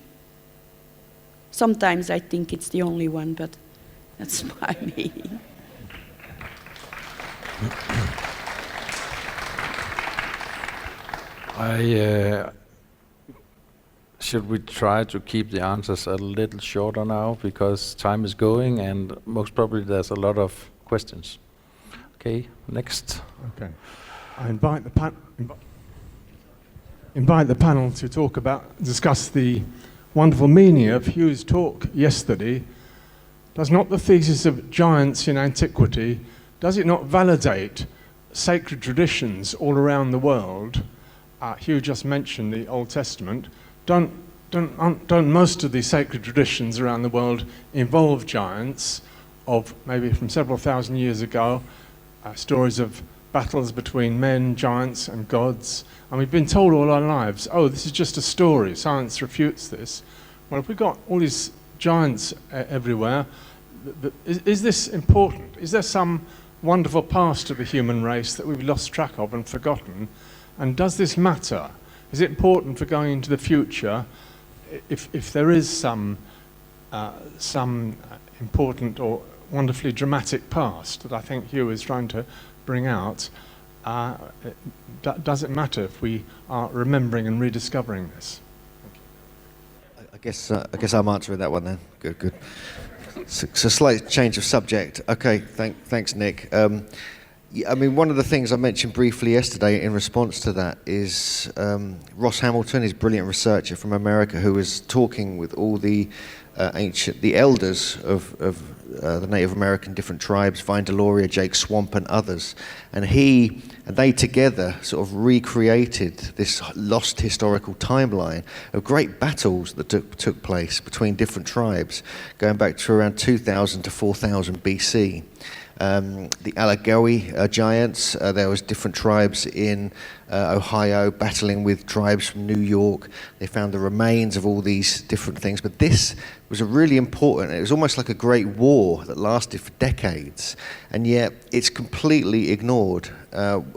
[SPEAKER 4] Sometimes I think it's the only one, but that's by me.
[SPEAKER 1] Should we try to keep the answers a little shorter now, because time is going and most probably there's a lot of questions. Okay, next.
[SPEAKER 15] Okay, I invite the panel to discuss the wonderful meaning of Hugh's talk yesterday. Does not the thesis of giants in antiquity, does it not validate sacred traditions all around the world? Hugh just mentioned the Old Testament. Don't most of the sacred traditions around the world involve giants of maybe from several thousand years ago, stories of battles between men, giants and gods? And we've been told all our lives, oh, this is just a story, science refutes this. Well, if we've got all these giants everywhere, is this important? Is there some wonderful past of the human race that we've lost track of and forgotten? And does this matter? Is it important for going into the future if there is some important or wonderfully dramatic past that I think Hugh is trying to bring out. Does it matter if we are remembering and rediscovering this?
[SPEAKER 7] I guess I'm answering that one then. Good. So slight change of subject. Okay, thanks, Nick. I mean, one of the things I mentioned briefly yesterday in response to that is Ross Hamilton, is a brilliant researcher from America who was talking with all the elders of the Native American different tribes, Vine Deloria, Jake Swamp and others. And they together sort of recreated this lost historical timeline of great battles that took place between different tribes, going back to around 2000 to 4000 BC. The Allegheny giants, there was different tribes in Ohio battling with tribes from New York. They found the remains of all these different things, but this was a really important, it was almost like a great war that lasted for decades, and yet it's completely ignored,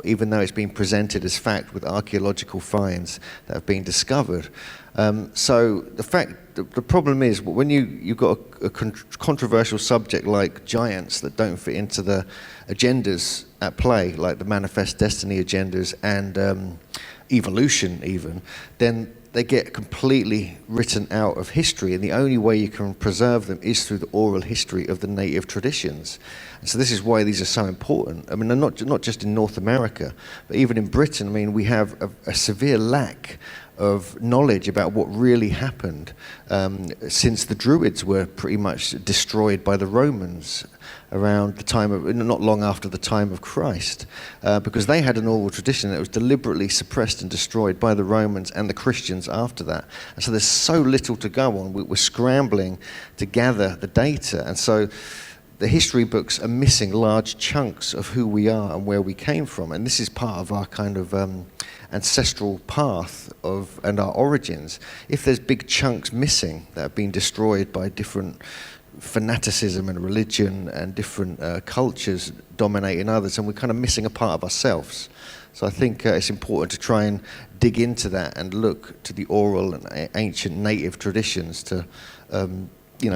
[SPEAKER 7] even though it's been presented as fact with archaeological finds that have been discovered. So the problem is when you've got a controversial subject like giants that don't fit into the agendas at play, like the Manifest Destiny agendas and evolution even, then they get completely written out of history, and the only way you can preserve them is through the oral history of the native traditions. And so this is why these are so important. I mean, they're not just in North America, but even in Britain. I mean, we have a severe lack of knowledge about what really happened since the Druids were pretty much destroyed by the Romans around the time of, not long after the time of Christ, because they had an oral tradition that was deliberately suppressed and destroyed by the Romans and the Christians after that. And so there's so little to go on. We're scrambling to gather the data, and so the history books are missing large chunks of who we are and where we came from, and this is part of our kind of ancestral path and our origins. If there's big chunks missing that have been destroyed by different fanaticism and religion and different cultures dominating others, and we're kind of missing a part of ourselves. So I think it's important to try and dig into that and look to the oral and ancient native traditions to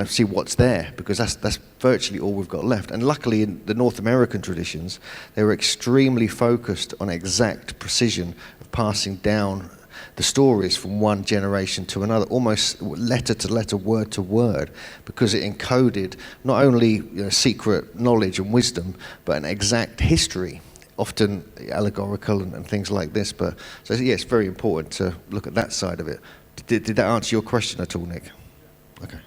[SPEAKER 7] see what's there, because that's virtually all we've got left. And luckily in the North American traditions, they were extremely focused on exact precision of passing down the stories from one generation to another, almost letter to letter, word to word, because it encoded not only secret knowledge and wisdom, but an exact history, often allegorical and things like this. But so yeah, it's very important to look at that side of it. Did that answer your question at all, Nick? Okay.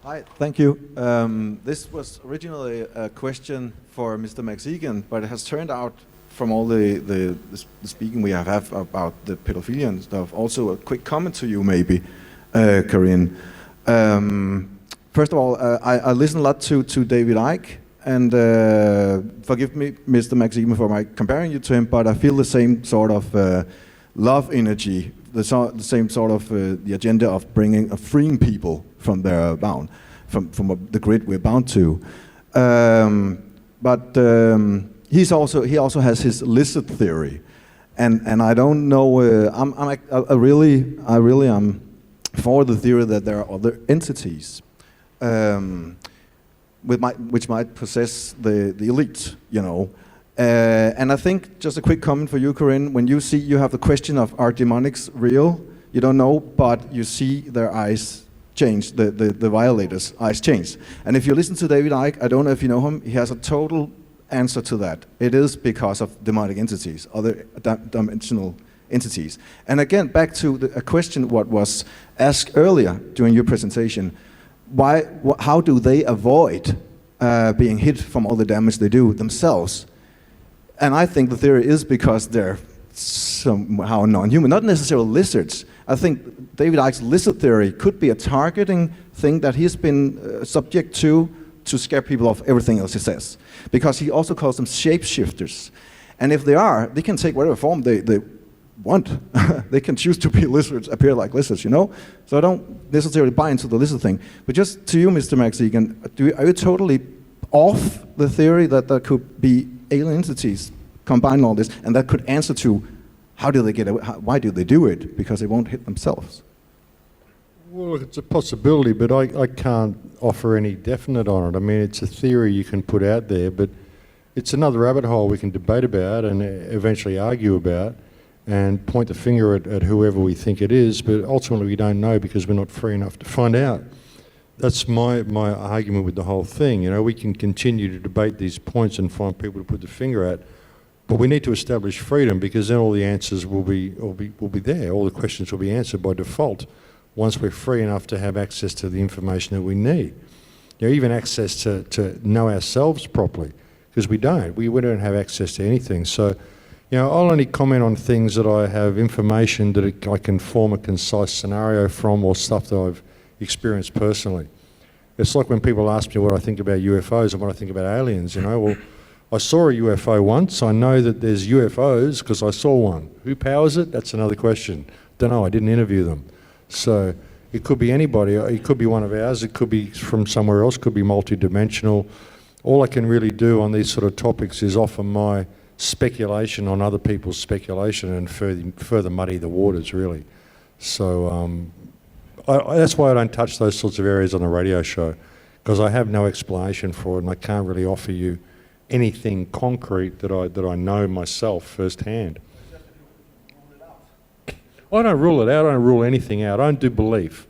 [SPEAKER 16] Hi, thank you. This was originally a question for Mr. Max Igan, but it has turned out from all the speaking we have had about the pedophilia and stuff, also a quick comment to you maybe, Carine. First of all, I listen a lot to David Icke, and forgive me, Mr. Max Igan, for my comparing you to him, but I feel the same sort of love energy, the same sort of the agenda of freeing people from their bound, from the grid we're bound to. But he also has his lizard theory, and I don't know. I really am for the theory that there are other entities, which might possess the elite, And I think, just a quick comment for you, Carine, when you have the question of, are demonics real? You don't know, but you see their eyes change, the violators' eyes change. And if you listen to David Icke, I don't know if you know him, he has a total answer to that. It is because of demonic entities, other dimensional entities. And again, back to a question what was asked earlier during your presentation, how do they avoid being hit from all the damage they do themselves? And I think the theory is because they're somehow non-human, not necessarily lizards. I think David Icke's lizard theory could be a targeting thing that he's been subject to scare people off everything else he says. Because he also calls them shapeshifters. And if they can take whatever form they want. They can choose to be lizards, appear like lizards, So I don't necessarily buy into the lizard thing. But just to you, Mr. Max Igan, are you totally off the theory that there could be alien entities combining all this, and that could answer to why do they do it? Because they won't hit themselves.
[SPEAKER 6] Well, it's a possibility, but I can't offer any definite on it. I mean, it's a theory you can put out there, but it's another rabbit hole we can debate about and eventually argue about and point the finger at whoever we think it is, but ultimately we don't know because we're not free enough to find out. That's my argument with the whole thing. You know, we can continue to debate these points and find people to put the finger at, but we need to establish freedom because then all the answers will be there. All the questions will be answered by default once we're free enough to have access to the information that we need. You know, even access to know ourselves properly, because we don't. We don't have access to anything. So, you know, I'll only comment on things that I have information that I can form a concise scenario from or stuff that I've experienced personally. It's like when people ask me what I think about UFOs and what I think about aliens, you know. Well, I saw a UFO once. I know that there's UFOs because I saw one. Who powers it? That's another question. Don't know. I didn't interview them. So it could be anybody. It could be one of ours. It could be from somewhere else. It could be multidimensional. All I can really do on these sort of topics is offer my speculation on other people's speculation and further muddy the waters, really. So that's why I don't touch those sorts of areas on the radio show, because I have no explanation for it and I can't really offer you anything concrete that I know myself firsthand. I don't rule it out. I don't rule anything out. I don't do belief.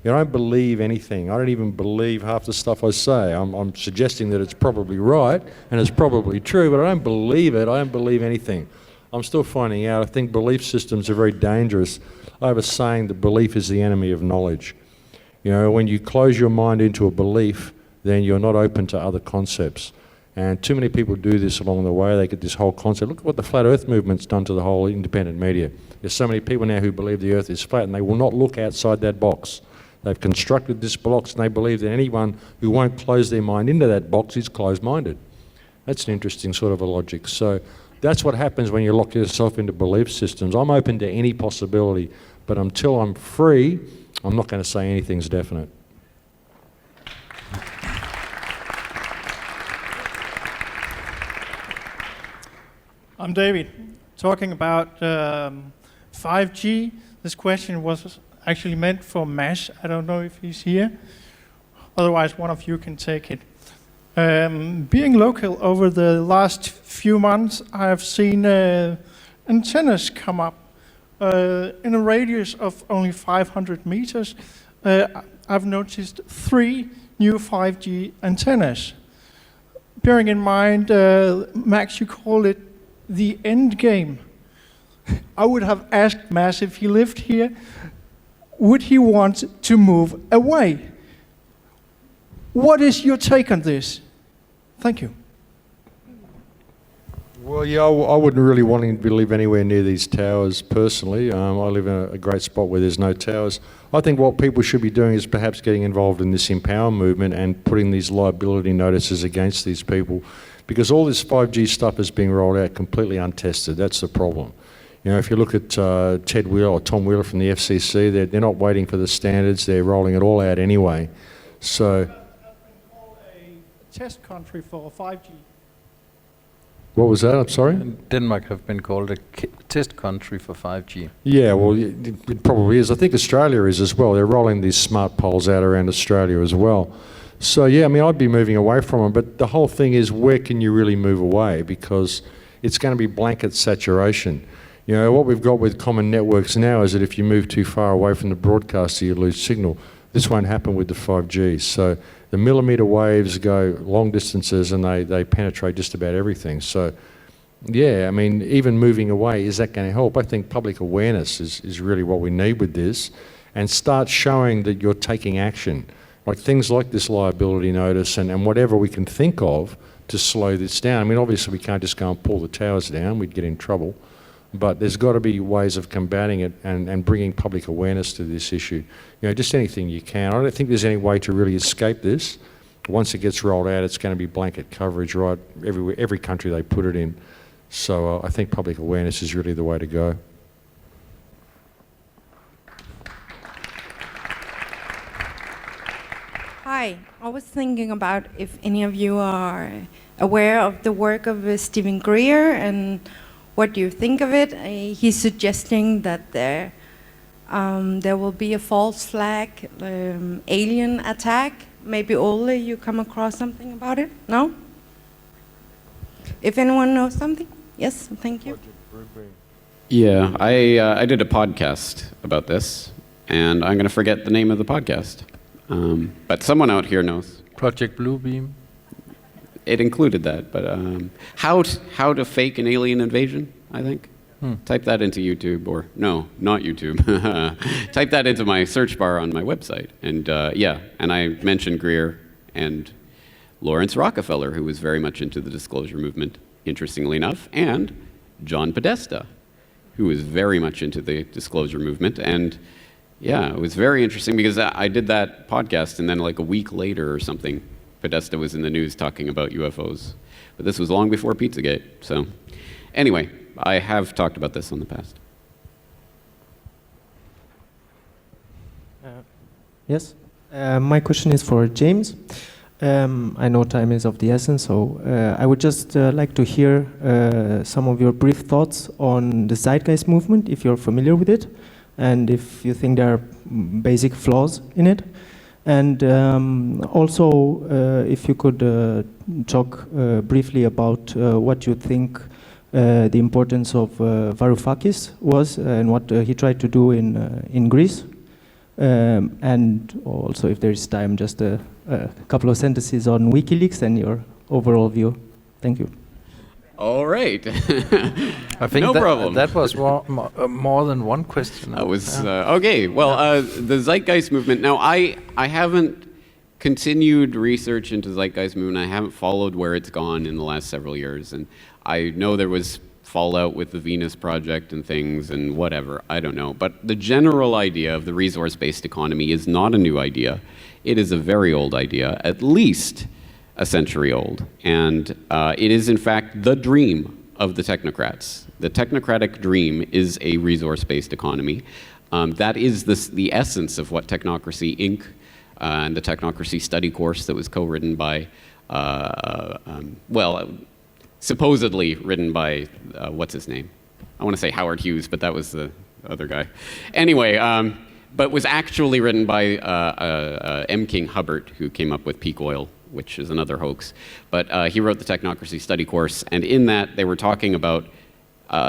[SPEAKER 6] You know, I don't believe anything. I don't even believe half the stuff I say. I'm suggesting that it's probably right and it's probably true, but I don't believe it. I don't believe anything. I'm still finding out. I think belief systems are very dangerous. I have a saying that belief is the enemy of knowledge. You know, when you close your mind into a belief, then you're not open to other concepts. And too many people do this along the way. They get this whole concept. Look at what the flat earth movement's done to the whole independent media. There's so many people now who believe the earth is flat and they will not look outside that box. They've constructed this box and they believe that anyone who won't close their mind into that box is closed-minded. That's an interesting sort of a logic. So that's what happens when you lock yourself into belief systems. I'm open to any possibility, but until I'm free, I'm not going to say anything's definite.
[SPEAKER 17] I'm David. Talking about 5G, this question was actually meant for Mash. I don't know if he's here. Otherwise, one of you can take it. Being local over the last few months, I have seen antennas come up in a radius of only 500 meters. I've noticed 3 new 5G antennas. Bearing in mind, Max, you call it the end game. I would have asked Max if he lived here, would he want to move away? What is your take on this? Thank you.
[SPEAKER 6] Well, yeah, I wouldn't really want him to live anywhere near these towers personally. I live in a great spot where there's no towers. I think what people should be doing is perhaps getting involved in this Empower movement and putting these liability notices against these people, because all this 5G stuff is being rolled out completely untested. That's the problem. You know, if you look at Ted Wheeler or Tom Wheeler from the FCC, they're not waiting for the standards. They're rolling it all out anyway. So,
[SPEAKER 17] test country for 5G.
[SPEAKER 6] What was that? I'm sorry?
[SPEAKER 1] Denmark have been called a test country for 5G.
[SPEAKER 6] Yeah, well, it probably is. I think Australia is as well. They're rolling these smart poles out around Australia as well. So, yeah, I mean, I'd be moving away from them. But the whole thing is, where can you really move away? Because it's going to be blanket saturation. You know, what we've got with common networks now is that if you move too far away from the broadcaster, you lose signal. This won't happen with the 5G. So the millimetre waves go long distances and they penetrate just about everything. So, yeah, I mean, even moving away, is that going to help? I think public awareness is really what we need with this, and start showing that you're taking action. Like things like this liability notice and whatever we can think of to slow this down. I mean, obviously we can't just go and pull the towers down. We'd get in trouble. But there's got to be ways of combating it and bringing public awareness to this issue. You know, just anything you can. I don't think there's any way to really escape this. Once it gets rolled out, it's going to be blanket coverage, right? Everywhere, every country they put it in. So I think public awareness is really the way to go.
[SPEAKER 18] Hi, I was thinking about if any of you are aware of the work of Stephen Greer and what do you think of it? He's suggesting that there there will be a false flag alien attack. Maybe Ole, you come across something about it? No? If anyone knows something? Yes, thank you.
[SPEAKER 3] Yeah, I did a podcast about this, and I'm going to forget the name of the podcast. But someone out here knows.
[SPEAKER 1] Project Bluebeam.
[SPEAKER 3] It included that, but how to fake an alien invasion, I think. Type that into YouTube, or no, not YouTube. Type that into my search bar on my website. And yeah, and I mentioned Greer and Lawrence Rockefeller, who was very much into the disclosure movement, interestingly enough, and John Podesta, who was very much into the disclosure movement. And yeah, it was very interesting because I did that podcast, and then like a week later or something, Podesta was in the news talking about UFOs. But this was long before Pizzagate. So anyway, I have talked about this in the past.
[SPEAKER 19] Yes. My question is for James. I know time is of the essence, so I would just like to hear some of your brief thoughts on the Zeitgeist Movement, if you're familiar with it, and if you think there are basic flaws in it. And also, if you could talk briefly about what you think the importance of Varoufakis was and what he tried to do in Greece. And also, if there is time, just a couple of sentences on WikiLeaks and your overall view. Thank you.
[SPEAKER 3] All right.
[SPEAKER 1] I think
[SPEAKER 3] no problem.
[SPEAKER 1] That was more than one question.
[SPEAKER 3] That was okay. Well, the Zeitgeist Movement. Now, I haven't continued research into Zeitgeist Movement. I haven't followed where it's gone in the last several years, and I know there was fallout with the Venus Project and things and whatever. I don't know. But the general idea of the resource-based economy is not a new idea. It is a very old idea, at least a century old. And it is, in fact, the dream of the technocrats. The technocratic dream is a resource-based economy. That is the essence of what Technocracy Inc. And the Technocracy study course that was co-written by, supposedly written by, what's his name? I want to say Howard Hughes, but that was the other guy. Anyway, but was actually written by M. King Hubbert, who came up with peak oil, which is another hoax. But he wrote the Technocracy study course, and in that they were talking about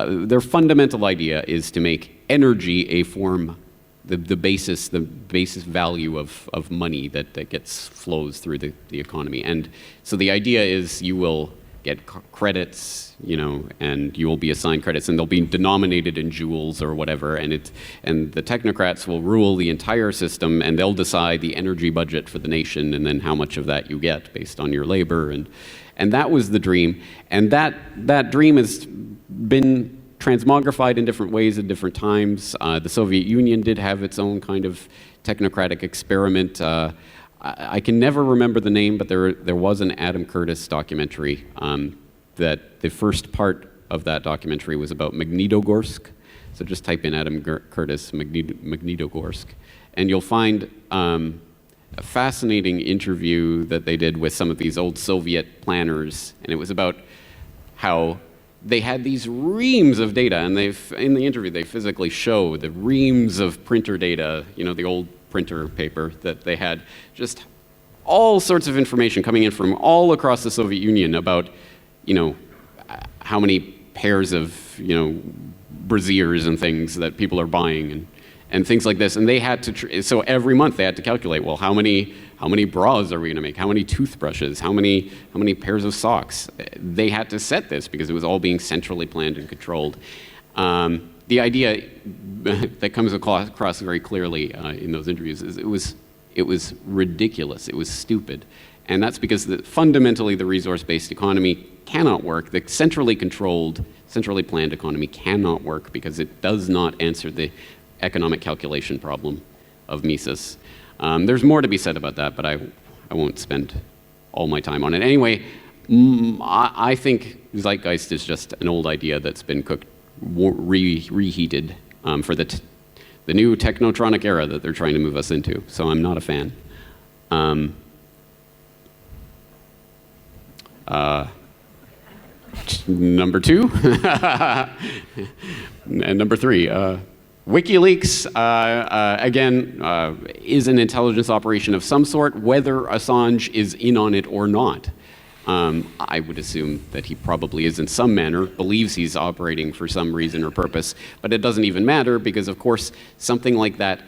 [SPEAKER 3] their fundamental idea is to make energy a form, the basis value of money that flows through the economy. And so the idea is you will get credits, and you will be assigned credits, and they'll be denominated in joules or whatever, and the technocrats will rule the entire system, and they'll decide the energy budget for the nation, and then how much of that you get based on your labor, and that was the dream, and that dream has been transmogrified in different ways at different times. The Soviet Union did have its own kind of technocratic experiment. I can never remember the name, but there was an Adam Curtis documentary that the first part of that documentary was about Magnitogorsk. So just type in Adam Curtis, Magnitogorsk, and you'll find a fascinating interview that they did with some of these old Soviet planners, and it was about how they had these reams of data, and in the interview they physically show the reams of printer data, the old printer paper that they had, just all sorts of information coming in from all across the Soviet Union about, how many pairs of, brassieres and things that people are buying and things like this. And they had to, so every month they had to calculate, well, how many bras are we gonna make? How many toothbrushes? How many pairs of socks? They had to set this because it was all being centrally planned and controlled. The idea that comes across very clearly in those interviews is it was ridiculous. It was stupid, and that's because fundamentally the resource-based economy cannot work. The centrally controlled, centrally planned economy cannot work because it does not answer the economic calculation problem of Mises. There's more to be said about that, but I won't spend all my time on it. Anyway, I think Zeitgeist is just an old idea that's been reheated for the new technotronic era that they're trying to move us into. So I'm not a fan. Number two, and number three. WikiLeaks, again, is an intelligence operation of some sort, whether Assange is in on it or not. I would assume that he probably is in some manner, believes he's operating for some reason or purpose, but it doesn't even matter because, of course, something like that,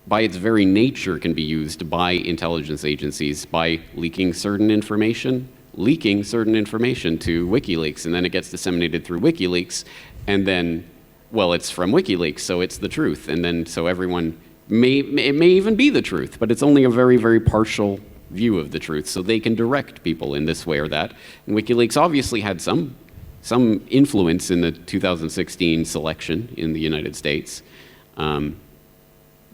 [SPEAKER 3] by its very nature, can be used by intelligence agencies by leaking certain information to WikiLeaks, and then it gets disseminated through WikiLeaks, and then, well, it's from WikiLeaks, so it's the truth, and then so everyone it may even be the truth, but it's only a very, very partial view of the truth, so they can direct people in this way or that. And WikiLeaks obviously had some influence in the 2016 selection in the United States. You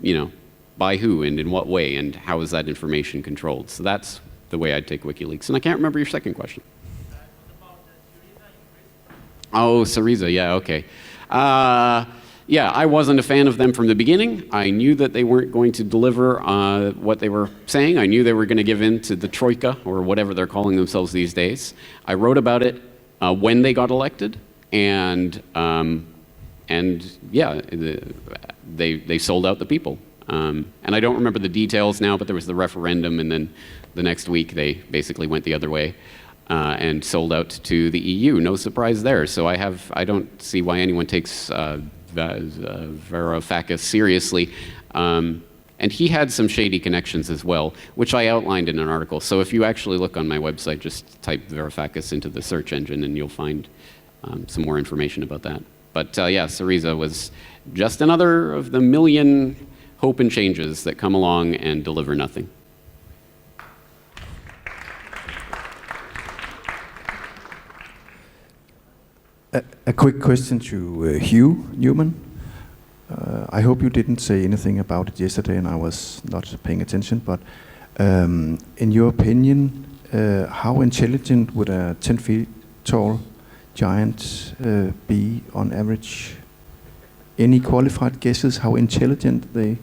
[SPEAKER 3] know, by who and in what way, and how is that information controlled? So that's the way I'd take WikiLeaks. And I can't remember your second question. Oh, Syriza, yeah, okay. Yeah, I wasn't a fan of them from the beginning. I knew that they weren't going to deliver what they were saying. I knew they were going to give in to the Troika, or whatever they're calling themselves these days. I wrote about it when they got elected, and yeah, they sold out the people. And I don't remember the details now, but there was the referendum, and then the next week they basically went the other way and sold out to the EU. No surprise there. So I don't see why anyone takes Varoufakis seriously. And he had some shady connections as well, which I outlined in an article. So if you actually look on my website, just type Varoufakis into the search engine and you'll find some more information about that. But yeah, Syriza was just another of the million hope and changes that come along and deliver nothing.
[SPEAKER 8] A quick question to Hugh Newman. I hope you didn't say anything about it yesterday and I was not paying attention, but in your opinion, how intelligent would a 10 feet tall giant be on average? Any qualified guesses how intelligent they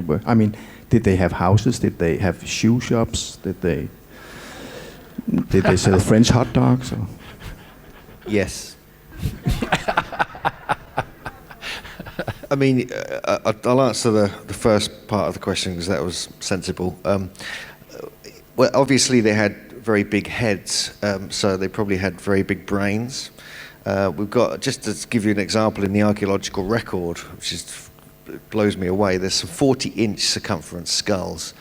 [SPEAKER 8] were? I mean, did they have houses? Did they have shoe shops? Did they sell French hot dogs? Or?
[SPEAKER 7] Yes. I mean, I'll answer the first part of the question because that was sensible. Well, obviously they had very big heads, so they probably had very big brains. We've got, just to give you an example, in the archaeological record, which blows me away, there's some 40-inch circumference skulls,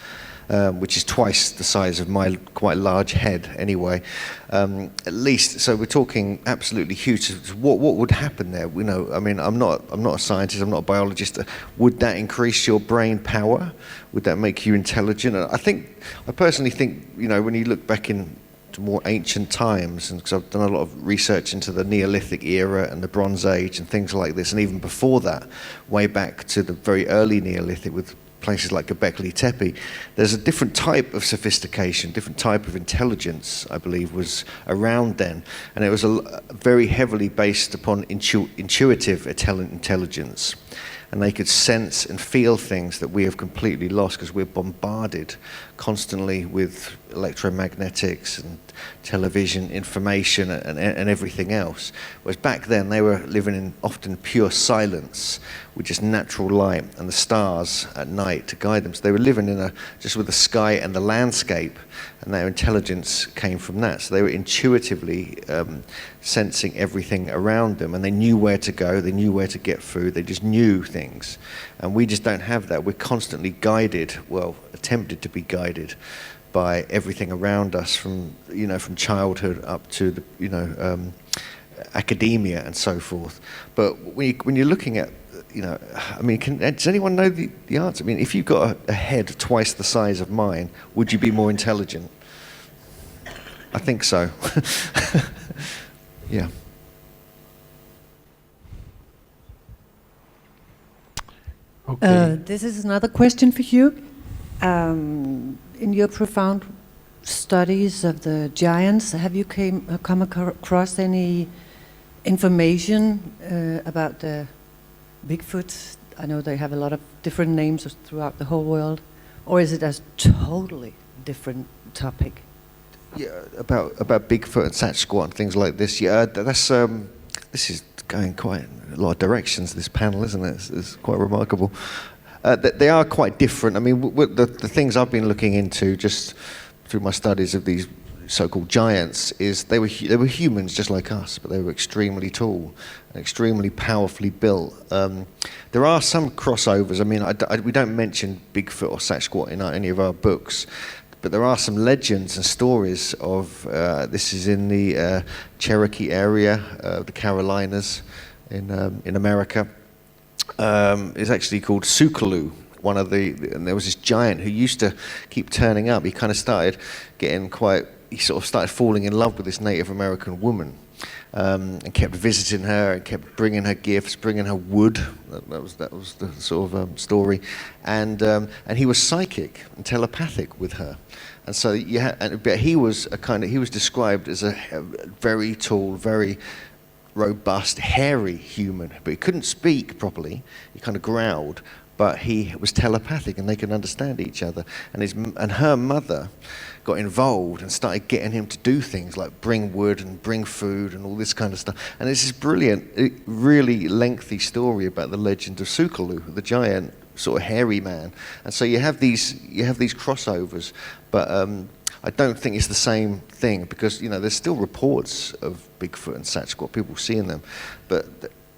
[SPEAKER 7] which is twice the size of my quite large head anyway, at least. So we're talking absolutely huge. What would happen there? You know, I mean, I'm not a scientist, I'm not a biologist. Would that increase your brain power? Would that make you intelligent? I personally think, you know, when you look back into more ancient times, and because I've done a lot of research into the Neolithic era and the Bronze Age and things like this, and even before that, way back to the very early Neolithic with places like Göbekli Tepe, there's a different type of sophistication, different type of intelligence, I believe, was around then. And it was very heavily based upon intuitive intelligence. And they could sense and feel things that we have completely lost because we're bombarded constantly with electromagnetics and television information and everything else. Whereas back then they were living in often pure silence with just natural light and the stars at night to guide them. So they were living just with the sky and the landscape, and their intelligence came from that. So they were intuitively sensing everything around them, and they knew where to go, they knew where to get food, they just knew things. And we just don't have that. We're constantly guided, well, attempted to be guided by everything around us, from childhood up to the, academia and so forth. But when you're looking at, I mean, does anyone know the answer? I mean, if you've got a head twice the size of mine, would you be more intelligent? I think so. Yeah.
[SPEAKER 1] Okay.
[SPEAKER 20] This is another question for you. In your profound studies of the giants, have you come across any information about the Bigfoot? I know they have a lot of different names throughout the whole world. Or is it a totally different topic?
[SPEAKER 7] Yeah, about Bigfoot and Sasquatch and things like this. Yeah, that's this is going quite a lot of directions, this panel, isn't it? It's quite remarkable. They are quite different. I mean, the things I've been looking into just through my studies of these so-called giants is they were humans just like us, but they were extremely tall and extremely powerfully built. There are some crossovers. I mean, we don't mention Bigfoot or Sasquatch in any of our books, but there are some legends and stories of, this is in the Cherokee area, the Carolinas in America. It's actually called Sukaloo. And there was this giant who used to keep turning up. He kind of started getting he sort of started falling in love with this Native American woman, and kept visiting her and kept bringing her gifts, bringing her wood. That was the sort of story, and he was psychic and telepathic with her, and so but he was described as a very tall, very robust, hairy human, but he couldn't speak properly. He kind of growled, but he was telepathic and they could understand each other. And her mother got involved and started getting him to do things like bring wood and bring food and all this kind of stuff. And it's this brilliant, really lengthy story about the legend of Sukaloo, the giant sort of hairy man. And so you have these crossovers, but I don't think it's the same thing, because there's still reports of Bigfoot and Sasquatch, people seeing them, but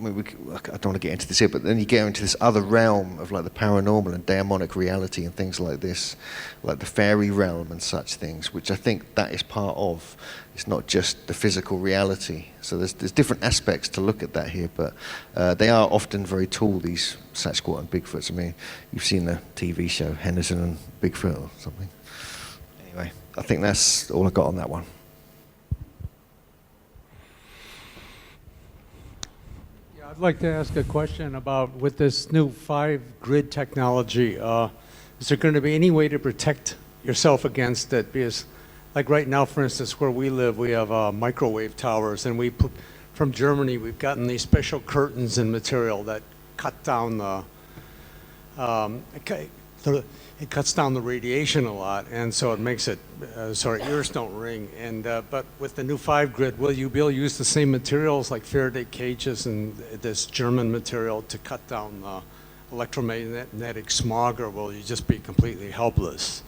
[SPEAKER 7] I don't want to get into this here, but then you get into this other realm of like the paranormal and demonic reality and things like this, like the fairy realm and such things, which I think that is part of. It's not just the physical reality. So there's different aspects to look at that here, but they are often very tall, these Sasquatch and Bigfoots. I mean, you've seen the TV show Henderson and Bigfoot or something. Anyway, I think that's all I got on that one.
[SPEAKER 21] I'd like to ask a question about, with this new 5-grid technology, is there going to be any way to protect yourself against it? Because like right now, for instance, where we live, we have microwave towers, and from Germany, we've gotten these special curtains and material that cut down it cuts down the radiation a lot, and so it makes it so our ears don't ring. And but with the new 5-grid, will you be able to use the same materials like Faraday cages and this German material to cut down the electromagnetic smog, or will you just be completely helpless?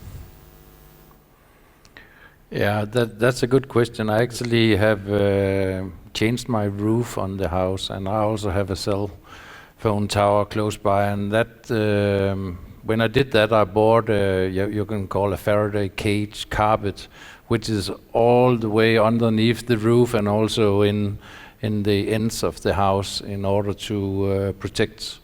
[SPEAKER 1] Yeah, that's a good question. I actually have changed my roof on the house, and I also have a cell phone tower close by, and that when I did that, I bought you can call a Faraday cage carpet, which is all the way underneath the roof and also in the ends of the house in order to protect.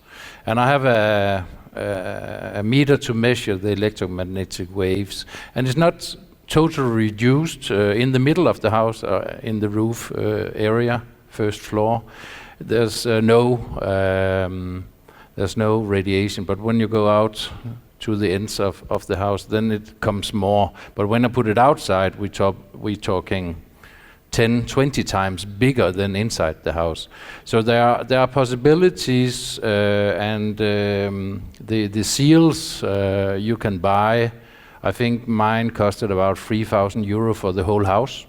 [SPEAKER 1] And I have a meter to measure the electromagnetic waves, and it's not totally reduced in the middle of the house, in the roof area, first floor. There's no radiation, but when you go out to the ends of the house, then it comes more. But when I put it outside, we're talking 10, 20 times bigger than inside the house. So there are possibilities, and the seals you can buy. I think mine costed about 3,000 euro for the whole house.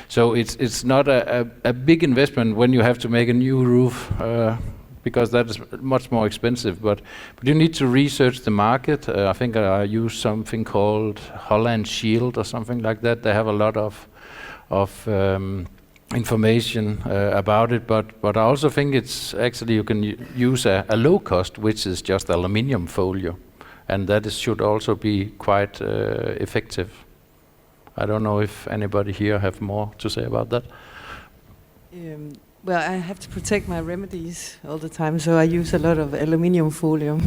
[SPEAKER 1] So it's not a big investment when you have to make a new roof, because that is much more expensive. But you need to research the market. I think I use something called Holland Shield or something like that. They have a lot of information about it. But I also think it's actually you can use a low cost, which is just aluminium folio, and that should also be quite effective. I don't know if anybody here have more to say about that.
[SPEAKER 12] Well, I have to protect my remedies all the time, so I use a lot of aluminium folio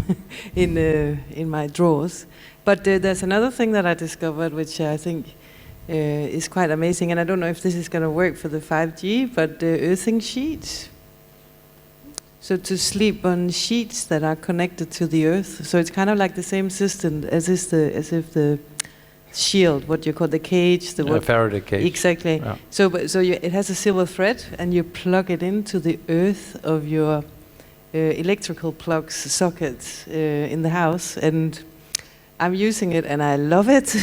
[SPEAKER 12] in my drawers. But there's another thing that I discovered, which I think is quite amazing, and I don't know if this is going to work for the 5G, but earthing sheets. So to sleep on sheets that are connected to the earth. So it's kind of like the same system as if the shield, what you call the cage,
[SPEAKER 1] Faraday cage.
[SPEAKER 12] Exactly.
[SPEAKER 1] Yeah.
[SPEAKER 12] So it has a silver thread, and you plug it into the earth of your electrical plugs sockets in the house, and I'm using it and I love it.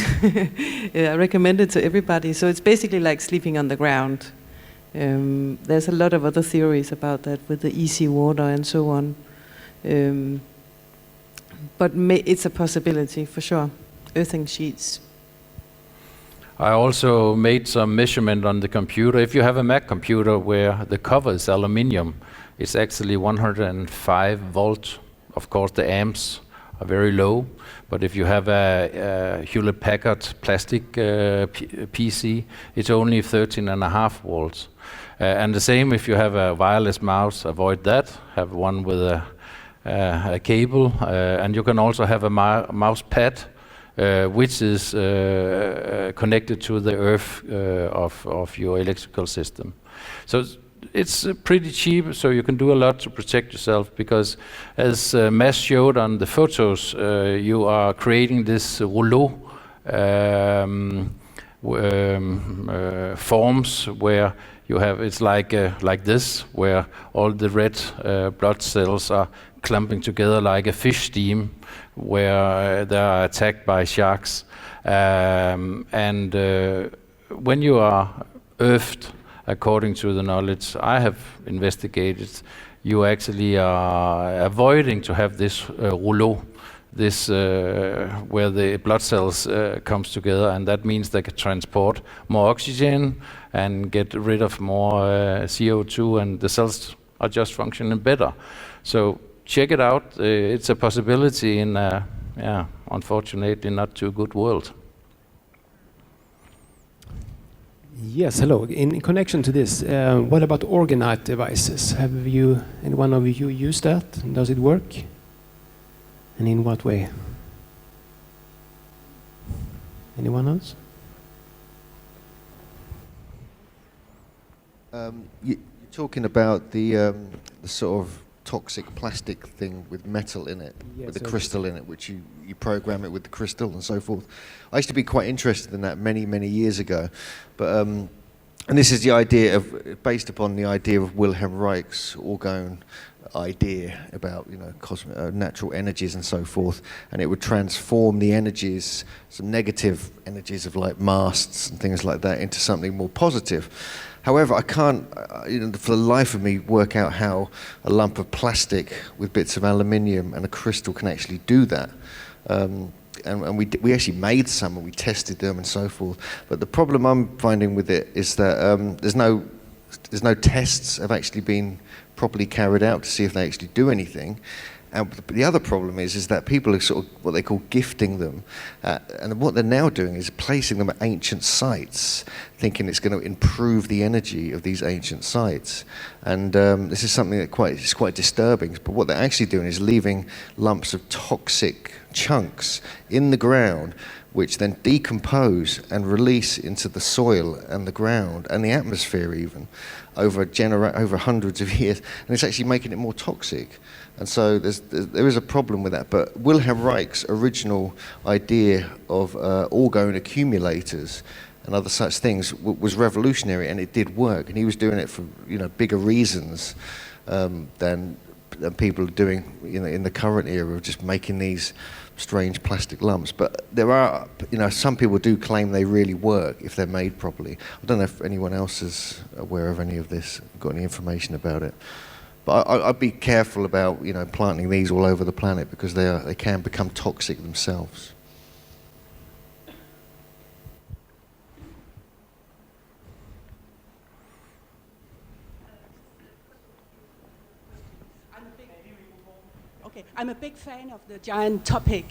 [SPEAKER 12] I recommend it to everybody. So it's basically like sleeping on the ground. There's a lot of other theories about that with the easy water and so on. But it's a possibility for sure. Earthing sheets.
[SPEAKER 1] I also made some measurement on the computer. If you have a Mac computer where the cover is aluminium, it's actually 105 volts. Of course, the amps are very low. But if you have a Hewlett-Packard plastic PC, it's only 13.5 volts. And the same if you have a wireless mouse, avoid that. Have one with a cable. And you can also have a mouse pad, which is connected to the earth of your electrical system. So it's pretty cheap, so you can do a lot to protect yourself, because as Mads showed on the photos, you are creating this rouleau forms where you have, it's like this, where all the red blood cells are clumping together like a fish steam, where they are attacked by sharks. And when you are earthed, according to the knowledge I have investigated, you actually are avoiding to have this rouleau, this where the blood cells comes together, and that means they can transport more oxygen and get rid of more CO2, and the cells are just functioning better. So check it out. It's a possibility in unfortunately not too good world.
[SPEAKER 2] Yes, hello. In connection to this, what about orgonite devices? Have you, any one of you, used that? Does it work? And in what way? Anyone else?
[SPEAKER 7] You're talking about the sort of toxic plastic thing with metal in it,
[SPEAKER 2] yes,
[SPEAKER 7] with the crystal in it, which you program it with the crystal and so forth. I used to be quite interested in that many years ago, but and this is the idea of, based upon the idea of Wilhelm Reich's orgone idea about, you know, natural energies and so forth, and it would transform the energies, some negative energies of like masts and things like that, into something more positive. However, I can't, for the life of me, work out how a lump of plastic with bits of aluminium and a crystal can actually do that. And we actually made some and we tested them and so forth. But the problem I'm finding with it is that there's no tests have actually been properly carried out to see if they actually do anything. And the other problem is that people are sort of what they call gifting them, and what they're now doing is placing them at ancient sites, thinking it's going to improve the energy of these ancient sites. And this is something that is quite disturbing. But what they're actually doing is leaving lumps of toxic chunks in the ground, which then decompose and release into the soil and the ground and the atmosphere even over hundreds of years, and it's actually making it more toxic. And so there is a problem with that. But Wilhelm Reich's original idea of orgone accumulators and other such things was revolutionary, and it did work. And he was doing it for, you know, bigger reasons than people are doing, you know, in the current era of just making these strange plastic lumps. But there are, you know, some people do claim they really work if they're made properly. I don't know if anyone else is aware of any of this, got any information about it. But I'd be careful about, you know, planting these all over the planet, because they can become toxic themselves.
[SPEAKER 22] Okay, I'm a big fan of the giant topic,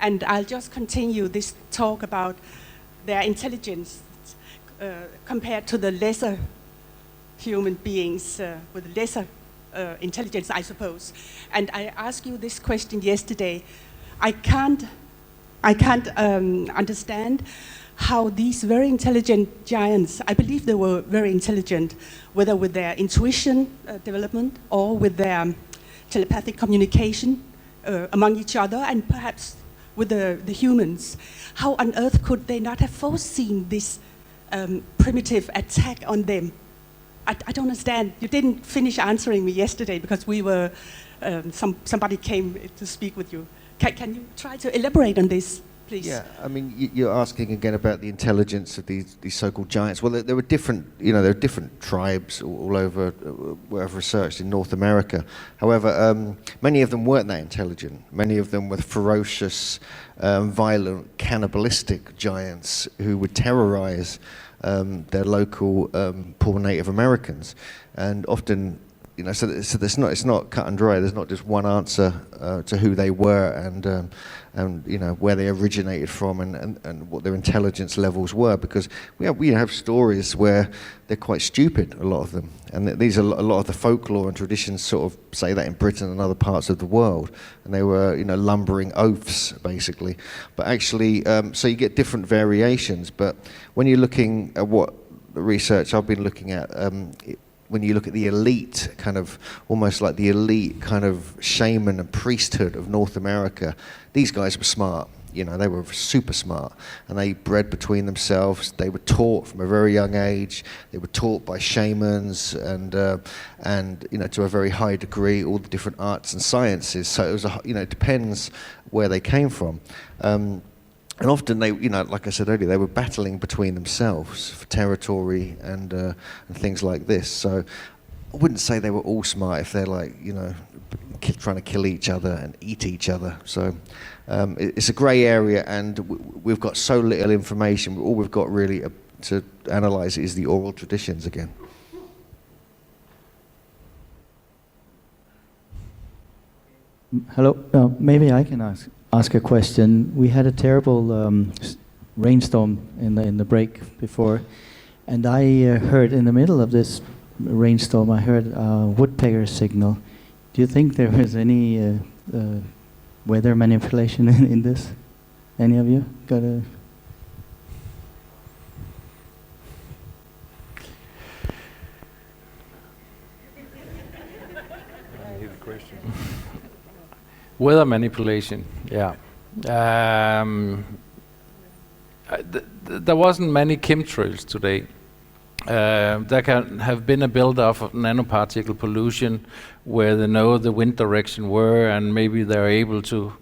[SPEAKER 22] and I'll just continue this talk about their intelligence compared to the lesser human beings with lesser intelligence, I suppose. And I asked you this question yesterday. I can't understand how these very intelligent giants, I believe they were very intelligent, whether with their intuition development or with their telepathic communication among each other, and perhaps with the humans. How on earth could they not have foreseen this primitive attack on them? I don't understand. You didn't finish answering me yesterday because we were, somebody came to speak with you. Can you try to elaborate on this? please.
[SPEAKER 7] Yeah, I mean, you're asking again about the intelligence of these so-called giants. Well, there were different, there are different tribes all over where I've researched in North America. However, many of them weren't that intelligent. Many of them were ferocious, violent, cannibalistic giants who would terrorize their local poor Native Americans, and often. So it's not cut and dry. There's not just one answer to who they were and where they originated from and what their intelligence levels were, because we have stories where they're quite stupid, a lot of them, and these are a lot of the folklore and traditions sort of say that in Britain and other parts of the world, and they were lumbering oafs basically, but actually so you get different variations. But when you're looking at what the research I've been looking at. When you look at the elite, kind of almost like the elite kind of shaman and priesthood of North America, these guys were smart. They were super smart, and they bred between themselves. They were taught from a very young age. They were taught by shamans, and to a very high degree, all the different arts and sciences. So it was it depends where they came from. And often they, like I said earlier, they were battling between themselves for territory and things like this. So I wouldn't say they were all smart if they're trying to kill each other and eat each other. So it's a grey area, and we've got so little information. All we've got really to analyse is the oral traditions again.
[SPEAKER 5] Hello, maybe I can ask a question. We had a terrible rainstorm in the break before, and I heard in the middle of this rainstorm, I heard a woodpecker signal. Do you think there was any weather manipulation in this? Any of you got a?
[SPEAKER 1] Weather manipulation, yeah. There wasn't many chemtrails today. There can have been a build-up of nanoparticle pollution where they know the wind direction were, and maybe they're able to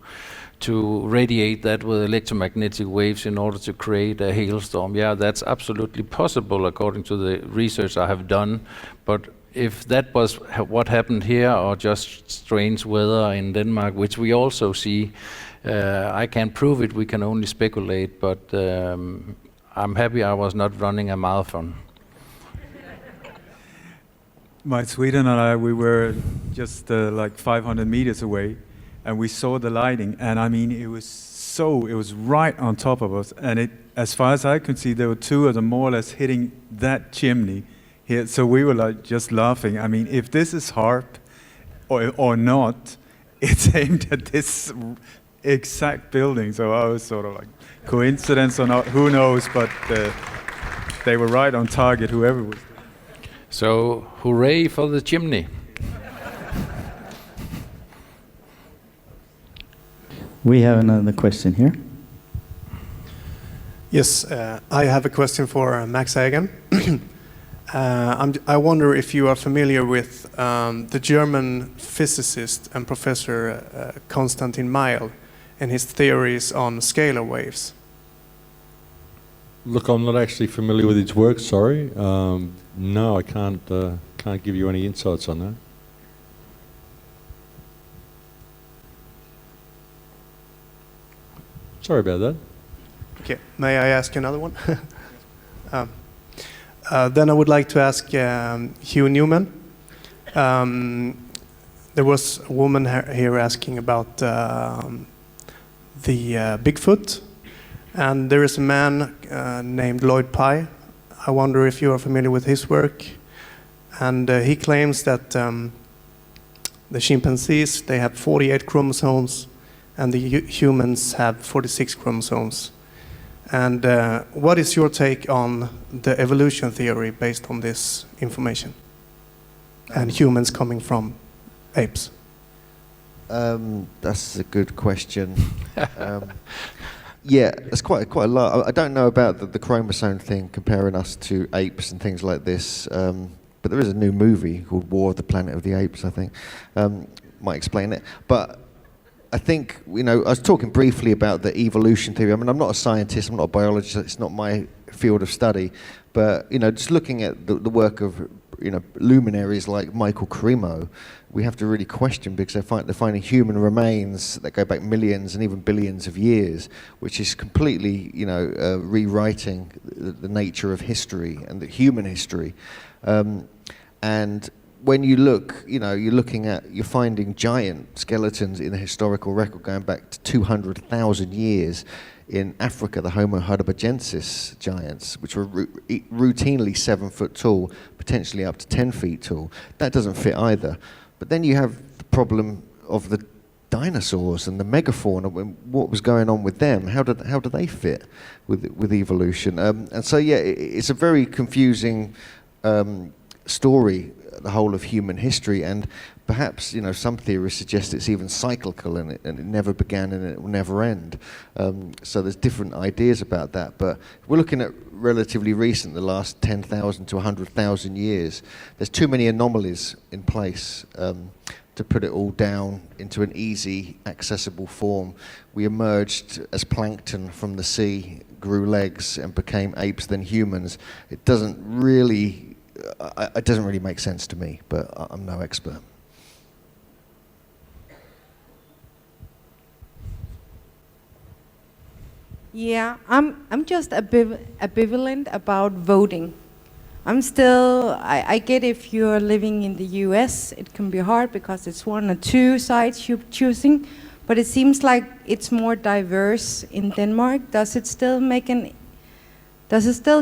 [SPEAKER 1] radiate that with electromagnetic waves in order to create a hailstorm. Yeah, that's absolutely possible according to the research I have done. But if that was what happened here, or just strange weather in Denmark, which we also see, I can't prove it, we can only speculate, but I'm happy I was not running a marathon.
[SPEAKER 9] My Sweden and I, we were just like 500 meters away, and we saw the lighting, and I mean, it was right on top of us, and as far as I could see, there were two of them more or less hitting that chimney. Yeah, so we were like just laughing. I mean, if this is HARP or not, it's aimed at this exact building. So I was sort of like, coincidence or not, who knows, but they were right on target, whoever was there.
[SPEAKER 1] So, hooray for the chimney.
[SPEAKER 5] We have another question here.
[SPEAKER 10] Yes, I have a question for Max Igan. I wonder if you are familiar with the German physicist and professor Konstantin Meil and his theories on scalar waves.
[SPEAKER 6] Look, I'm not actually familiar with his work. Sorry, no, I can't give you any insights on that. Sorry about that.
[SPEAKER 10] Okay, may I ask another one? Then I would like to ask Hugh Newman. There was a woman here asking about the Bigfoot, and there is a man named Lloyd Pye. I wonder if you are familiar with his work. And he claims that the chimpanzees, they have 48 chromosomes, and the humans have 46 chromosomes. And what is your take on the evolution theory based on this information? And humans coming from apes?
[SPEAKER 7] That's a good question. Yeah, it's quite a lot. I don't know about the chromosome thing, comparing us to apes and things like this. But there is a new movie called War of the Planet of the Apes, I think. Might explain it. But I think, I was talking briefly about the evolution theory. I mean, I'm not a scientist, I'm not a biologist, it's not my field of study, but, just looking at the work of, luminaries like Michael Carine, we have to really question, because they're finding human remains that go back millions and even billions of years, which is completely, rewriting the nature of history and the human history. And when you look, you're finding giant skeletons in the historical record going back to 200,000 years. In Africa, the Homo heidelbergensis giants, which were routinely 7 foot tall, potentially up to 10 feet tall. That doesn't fit either. But then you have the problem of the dinosaurs and the megafauna, and what was going on with them. How do they fit with evolution? And so, yeah, it's a very confusing story, the whole of human history, and perhaps, some theories suggest it's even cyclical and it never began and it will never end. So there's different ideas about that. But we're looking at relatively recent, the last 10,000 to 100,000 years. There's too many anomalies in place to put it all down into an easy, accessible form. We emerged as plankton from the sea, grew legs and became apes, then humans. It doesn't really make sense to me, but I'm no expert.
[SPEAKER 18] Yeah, I'm just ambivalent about voting. I get if you're living in the US, it can be hard because it's one or two sides you're choosing, but it seems like it's more diverse in Denmark. Does it still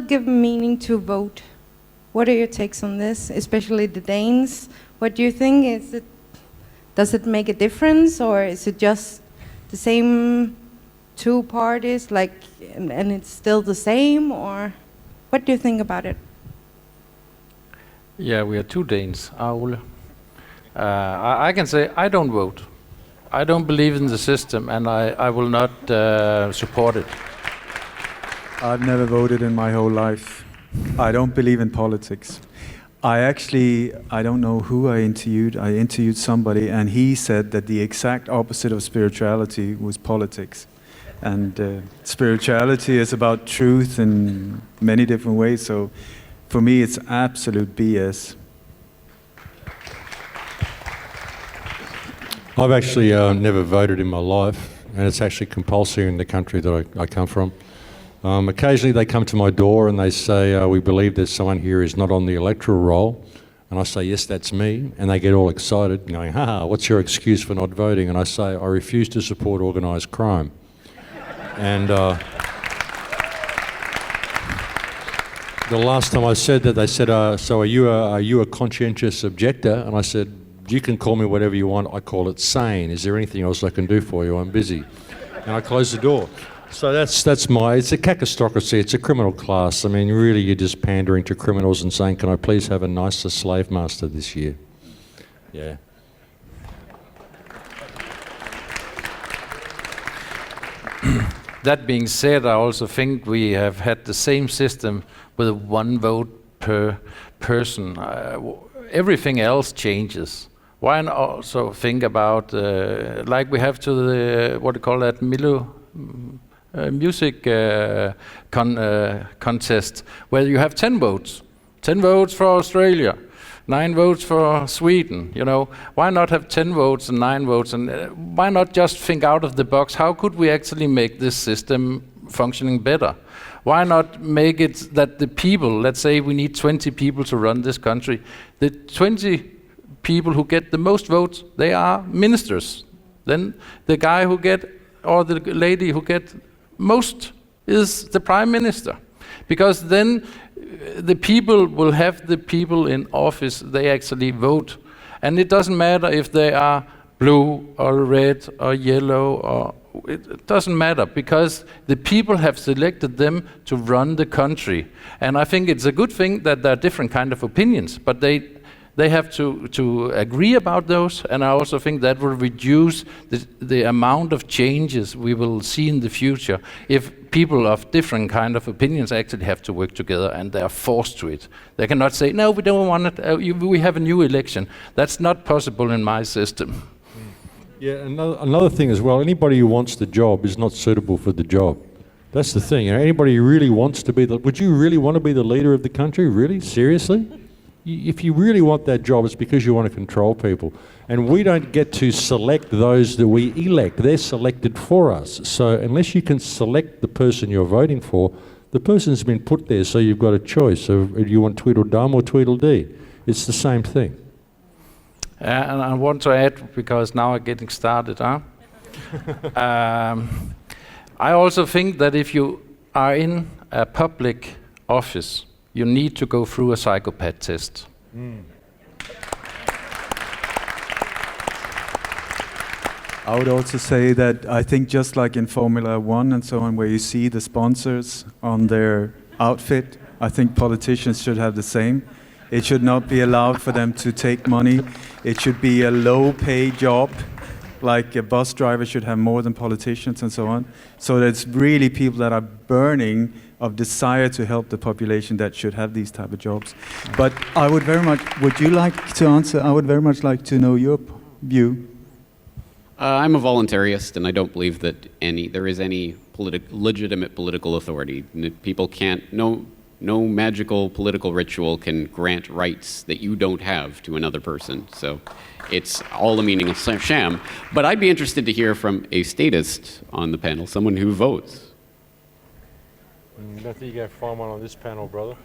[SPEAKER 18] give meaning to vote? What are your takes on this, especially the Danes? What do you think? Does it make a difference, or is it just the same two parties, and it's still the same, or what do you think about it?
[SPEAKER 1] Yeah, we are two Danes, Ole. I can say I don't vote. I don't believe in the system, and I will not support it.
[SPEAKER 9] I've never voted in my whole life. I don't believe in politics. I don't know who I interviewed. I interviewed somebody, and he said that the exact opposite of spirituality was politics. And spirituality is about truth in many different ways. So for me, it's absolute BS.
[SPEAKER 6] I've actually never voted in my life, and it's actually compulsory in the country that I come from. Occasionally they come to my door and they say, we believe there's someone here who's not on the electoral roll. And I say, yes, that's me. And they get all excited, going, what's your excuse for not voting? And I say, I refuse to support organised crime. And the last time I said that, they said, so are you a conscientious objector? And I said, you can call me whatever you want. I call it sane. Is there anything else I can do for you? I'm busy. And I close the door. So it's a cacistocracy, it's a criminal class. I mean, really, you're just pandering to criminals and saying, can I please have a nicer slave master this year? Yeah.
[SPEAKER 1] That being said, I also think we have had the same system with one vote per person. Everything else changes. Why not also think about, like we have to the, what do you call that, music contest, where you have 10 votes. 10 votes for Australia, 9 votes for Sweden, Why not have 10 votes and 9 votes? And why not just think out of the box? How could we actually make this system functioning better? Why not make it that the people, let's say we need 20 people to run this country, the 20 people who get the most votes, they are ministers. Then the guy or the lady who get most is the prime minister, because then the people will have the people in office, they actually vote, and it doesn't matter if they are blue or red or yellow, or it doesn't matter, because the people have selected them to run the country. And I think it's a good thing that there are different kind of opinions, but they have to agree about those, and I also think that will reduce the amount of changes we will see in the future if people of different kind of opinions actually have to work together and they are forced to it. They cannot say, no, we don't want it, we have a new election. That's not possible in my system.
[SPEAKER 6] Yeah, another thing as well, anybody who wants the job is not suitable for the job. That's the thing. Anybody who really wants to be would you really want to be the leader of the country? Really? Seriously? If you really want that job, it's because you want to control people. And we don't get to select those that we elect. They're selected for us. So unless you can select the person you're voting for, the person's been put there, so you've got a choice. So you want Tweedledum or Tweedledee? It's the same thing.
[SPEAKER 1] And I want to add, because now I'm getting started, I also think that if you are in a public office, you need to go through a psychopath test.
[SPEAKER 9] I would also say that I think just like in Formula 1 and so on, where you see the sponsors on their outfit, I think politicians should have the same. It should not be allowed for them to take money. It should be a low-paid job, like a bus driver should have more than politicians and so on. So it's really people that are burning of desire to help the population that should have these type of jobs. But I would very much, would you like to answer? I would very much like to know your view.
[SPEAKER 3] I'm a voluntarist, and I don't believe that there is any legitimate political authority. People can't, no magical political ritual can grant rights that you don't have to another person. So it's all a meaningless sham. But I'd be interested to hear from a statist on the panel, someone who votes.
[SPEAKER 6] I think you can find one on this panel, brother.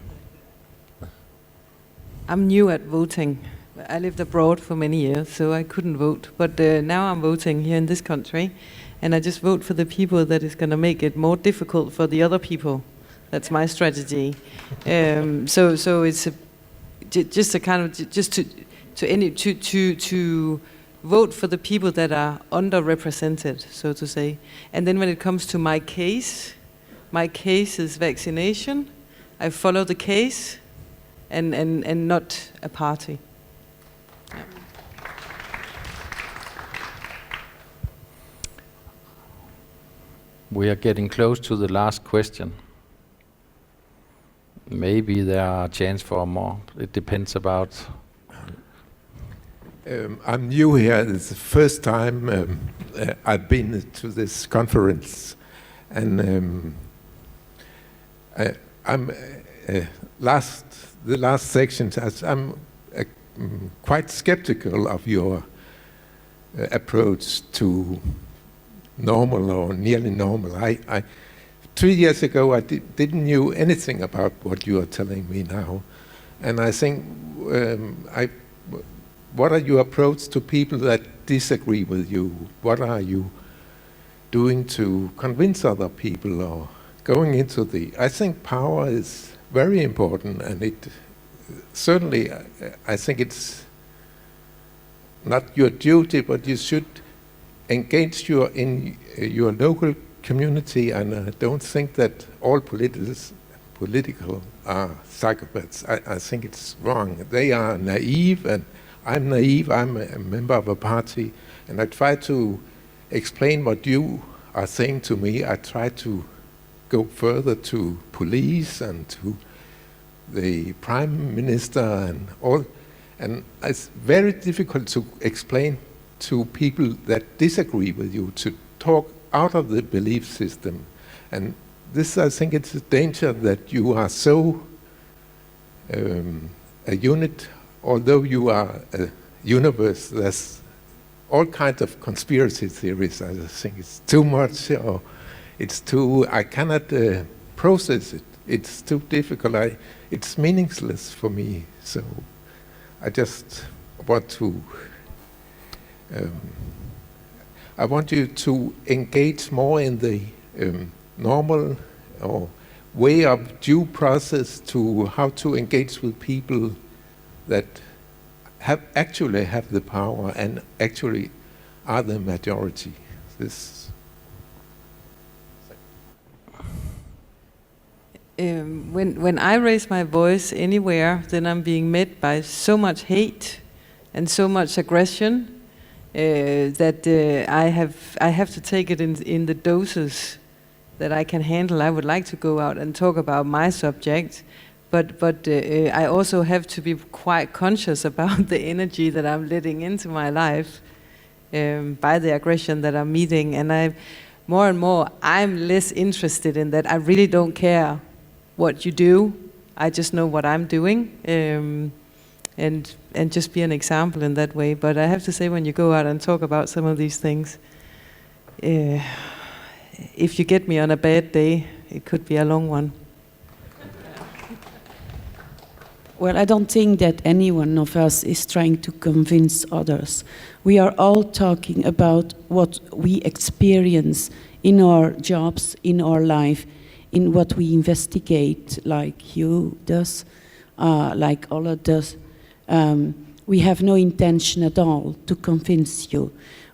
[SPEAKER 12] I'm new at voting. I lived abroad for many years, so I couldn't vote. But now I'm voting here in this country, and I just vote for the people that is going to make it more difficult for the other people. That's my strategy. So it's just a kind of to vote for the people that are underrepresented, so to say. And then when it comes to my case is vaccination. I follow the case, and not a party. Yeah.
[SPEAKER 1] We are getting close to the last question. Maybe there are a chance for more. It depends about.
[SPEAKER 11] I'm new here. It's the first time I've been to this conference, and I'm the last section. I'm quite skeptical of your approach to normal or nearly normal. 3 years ago, I didn't know anything about what you are telling me now, and I think what are your approach to people that disagree with you? What are you doing to convince other people, or going into the? I think power is very important, and it certainly, I think it's not your duty, but you should engage in your local community, and I don't think that all political are psychopaths. I think it's wrong. They are naive, and I'm naive. I'm a member of a party, and I try to explain what you are saying to me. I try to go further to police and to the Prime Minister and all, and it's very difficult to explain to people that disagree with you to talk out of the belief system. And this, I think it's a danger that you are so a unit, although you are a universe. There's all kinds of conspiracy theories. I think it's too much, or it's too, I cannot process it. It's too difficult. It's meaningless for me. So I just want to I want you to engage more in the normal or way of due process to how to engage with people that actually have the power and actually are the majority.
[SPEAKER 12] When I raise my voice anywhere, then I'm being met by so much hate and so much aggression that I have to take it in the doses that I can handle. I would like to go out and talk about my subject, but I also have to be quite conscious about the energy that I'm letting into my life. by the aggression that I'm meeting, and more and more I'm less interested in that. I really don't care what you do. I just know what I'm doing, and just be an example in that way. But I have to say, when you go out and talk about some of these things, if you get me on a bad day, it could be a long one.
[SPEAKER 4] Well, I don't think that any one of us is trying to convince others. We are all talking about what we experience in our jobs, in our life, in what we investigate, like Hugh does, like Ola does. We have no intention at all to convince you.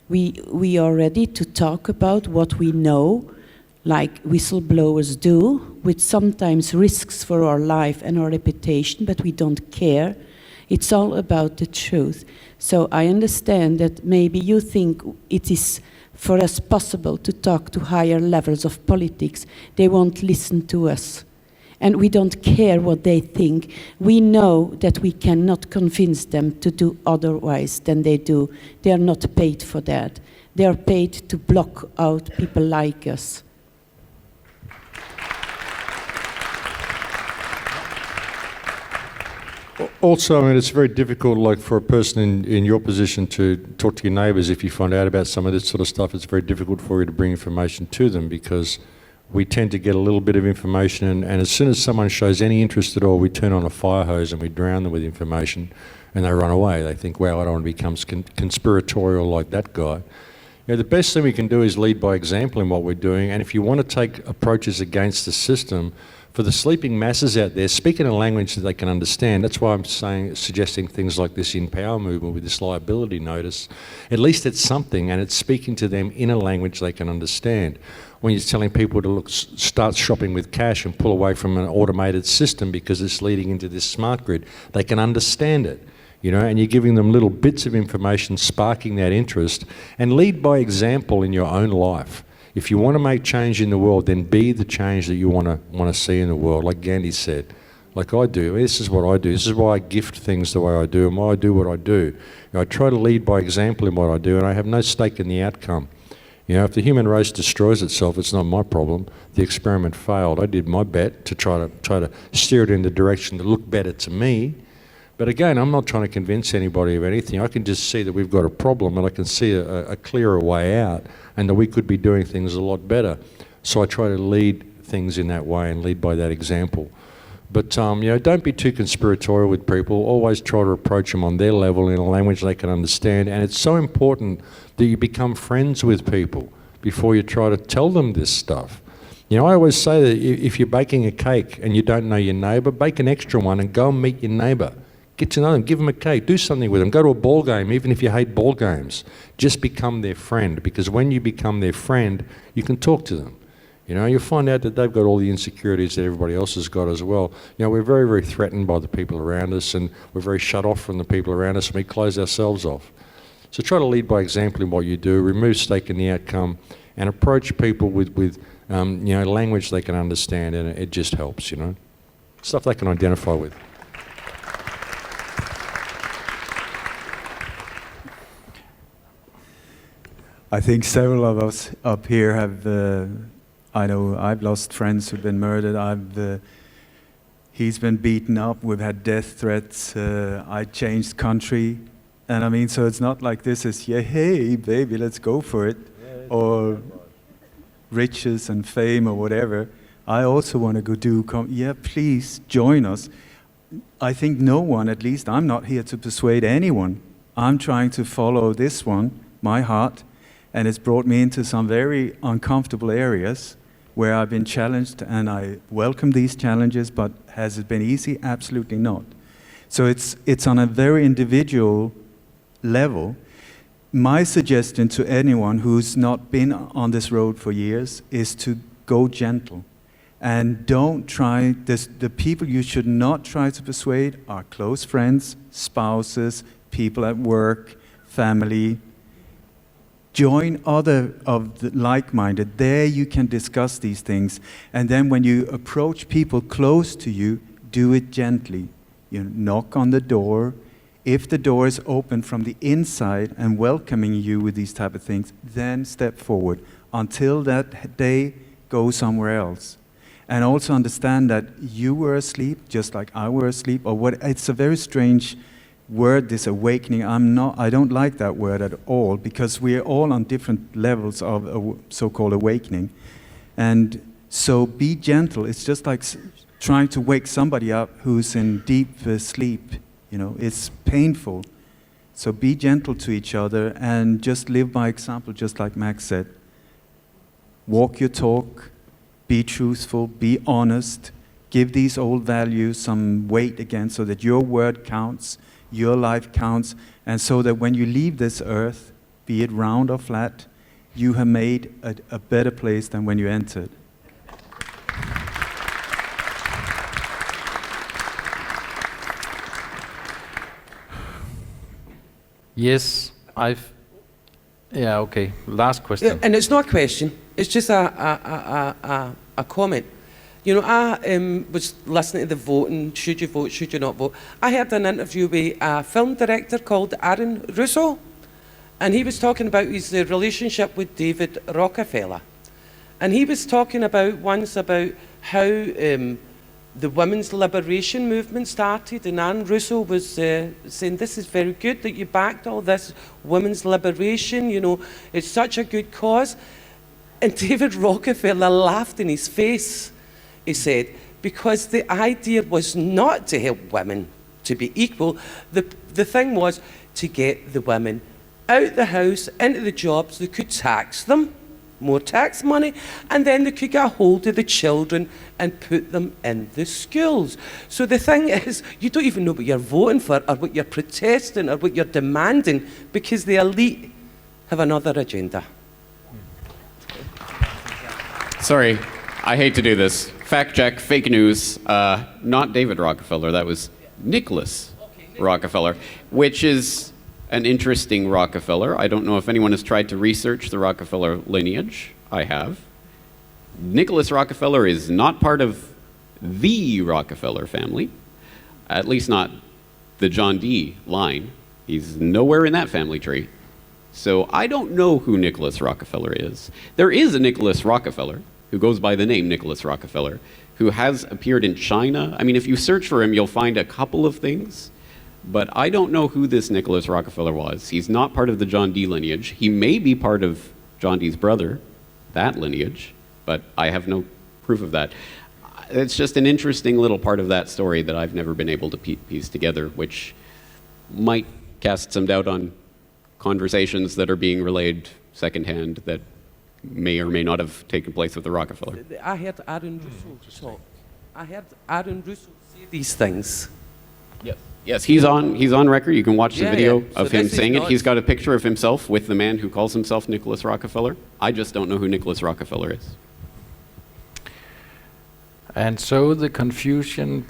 [SPEAKER 4] We are ready to talk about what we know, like whistleblowers do, with sometimes risks for our life and our reputation, but we don't care. It's all about the truth. So I understand that maybe you think it is for us possible to talk to higher levels of politics. They won't listen to us. And we don't care what they think. We know that we cannot convince them to do otherwise than they do. They are not paid for that. They are paid to block out people like us.
[SPEAKER 6] Also, I mean, it's very difficult, like for a person in your position to talk to your neighbours. If you find out about some of this sort of stuff, it's very difficult for you to bring information to them, because we tend to get a little bit of information, and as soon as someone shows any interest at all, we turn on a fire hose and we drown them with information, and they run away. They think, well, I don't want to become conspiratorial like that guy. You know, the best thing we can do is lead by example in what we're doing, and if you want to take approaches against the system, for the sleeping masses out there, speak in a language that they can understand. That's why I'm suggesting things like this In Power movement with this liability notice. At least it's something, and it's speaking to them in a language they can understand. When you're telling people to start shopping with cash and pull away from an automated system because it's leading into this smart grid, they can understand it. You know, and you're giving them little bits of information, sparking that interest, and lead by example in your own life. If you want to make change in the world, then be the change that you want to see in the world, like Gandhi said. Like I do. This is what I do. This is why I gift things the way I do, and why I do what I do. You know, I try to lead by example in what I do, and I have no stake in the outcome. You know, if the human race destroys itself, it's not my problem. The experiment failed. I did my bit to try to steer it in the direction that looked better to me. But again, I'm not trying to convince anybody of anything. I can just see that we've got a problem, and I can see a clearer way out, and that we could be doing things a lot better. So I try to lead things in that way and lead by that example. But you know, don't be too conspiratorial with people. Always try to approach them on their level in a language they can understand. And it's so important that you become friends with people before you try to tell them this stuff. You know, I always say that if you're baking a cake and you don't know your neighbour, bake an extra one and go and meet your neighbour. Get to know them, give them a cake, do something with them, go to a ball game, even if you hate ball games. Just become their friend, because when you become their friend, you can talk to them. You know, you'll find out that they've got all the insecurities that everybody else has got as well. You know, we're very, very threatened by the people around us, and we're very shut off from the people around us, and we close ourselves off. So try to lead by example in what you do, remove stake in the outcome, and approach people with you know, language they can understand, and it just helps, you know. Stuff they can identify with.
[SPEAKER 9] I think several of us up here have, I know I've lost friends who've been murdered. He's been beaten up. We've had death threats. I changed country. And I mean, so it's not like this is, yeah, hey, baby, let's go for it. Or riches and fame or whatever. I also want to go yeah, please join us. I think no one, at least I'm not here to persuade anyone. I'm trying to follow this one, my heart. And it's brought me into some very uncomfortable areas where I've been challenged, and I welcome these challenges, but has it been easy? Absolutely not. So it's on a very individual level. My suggestion to anyone who's not been on this road for years is to go gentle. And don't try, the people you should not try to persuade are close friends, spouses, people at work, family. Join other of the like-minded. There you can discuss these things. And then when you approach people close to you, do it gently. You knock on the door. If the door is open from the inside and welcoming you with these type of things, then step forward. Until that day, go somewhere else. And also understand that you were asleep, just like I were asleep, or what. It's a very strange word, this awakening. I don't like that word at all, because we are all on different levels of a so-called awakening. And so be gentle. It's just like trying to wake somebody up who's in deep sleep. You know, it's painful. So be gentle to each other and just live by example, just like Max said. Walk your talk, be truthful, be honest, give these old values some weight again so that your word counts, your life counts, and so that when you leave this earth, be it round or flat, you have made a better place than when you entered.
[SPEAKER 1] Yes, yeah, okay. Last question.
[SPEAKER 13] Yeah, and it's not a question, it's just a comment. You know, I was listening to the voting, should you vote, should you not vote. I heard an interview with a film director called Aaron Russo, and he was talking about his relationship with David Rockefeller. And he was talking about once about how the women's liberation movement started, and Aaron Russo was saying, this is very good that you backed all this women's liberation, you know, it's such a good cause. And David Rockefeller laughed in his face. He said, because the idea was not to help women to be equal, the thing was to get the women out the house, into the jobs, they could tax them, more tax money, and then they could get a hold of the children and put them in the schools. So the thing is, you don't even know what you're voting for or what you're protesting or what you're demanding, because the elite have another agenda.
[SPEAKER 3] Sorry, I hate to do this. Fact check, fake news. Not David Rockefeller, that was Nicholas Rockefeller, which is an interesting Rockefeller. I don't know if anyone has tried to research the Rockefeller lineage. I have. Nicholas Rockefeller is not part of the Rockefeller family, at least not the John D line. He's nowhere in that family tree. So I don't know who Nicholas Rockefeller is. There is a Nicholas Rockefeller who goes by the name Nicholas Rockefeller, who has appeared in China. I mean, if you search for him, you'll find a couple of things. But I don't know who this Nicholas Rockefeller was. He's not part of the John D lineage. He may be part of John D's brother, that lineage, but I have no proof of that. It's just an interesting little part of that story that I've never been able to piece together, which might cast some doubt on conversations that are being relayed secondhand that may or may not have taken place with the Rockefeller.
[SPEAKER 13] I heard Aaron Russo talk. I heard Aaron Russo say these things.
[SPEAKER 3] Yes. Yes, he's on record. You can watch the video of him saying it.
[SPEAKER 13] not-
[SPEAKER 3] He's got a picture of himself with the man who calls himself Nicholas Rockefeller. I just don't know who Nicholas Rockefeller is.
[SPEAKER 1] And so the confusion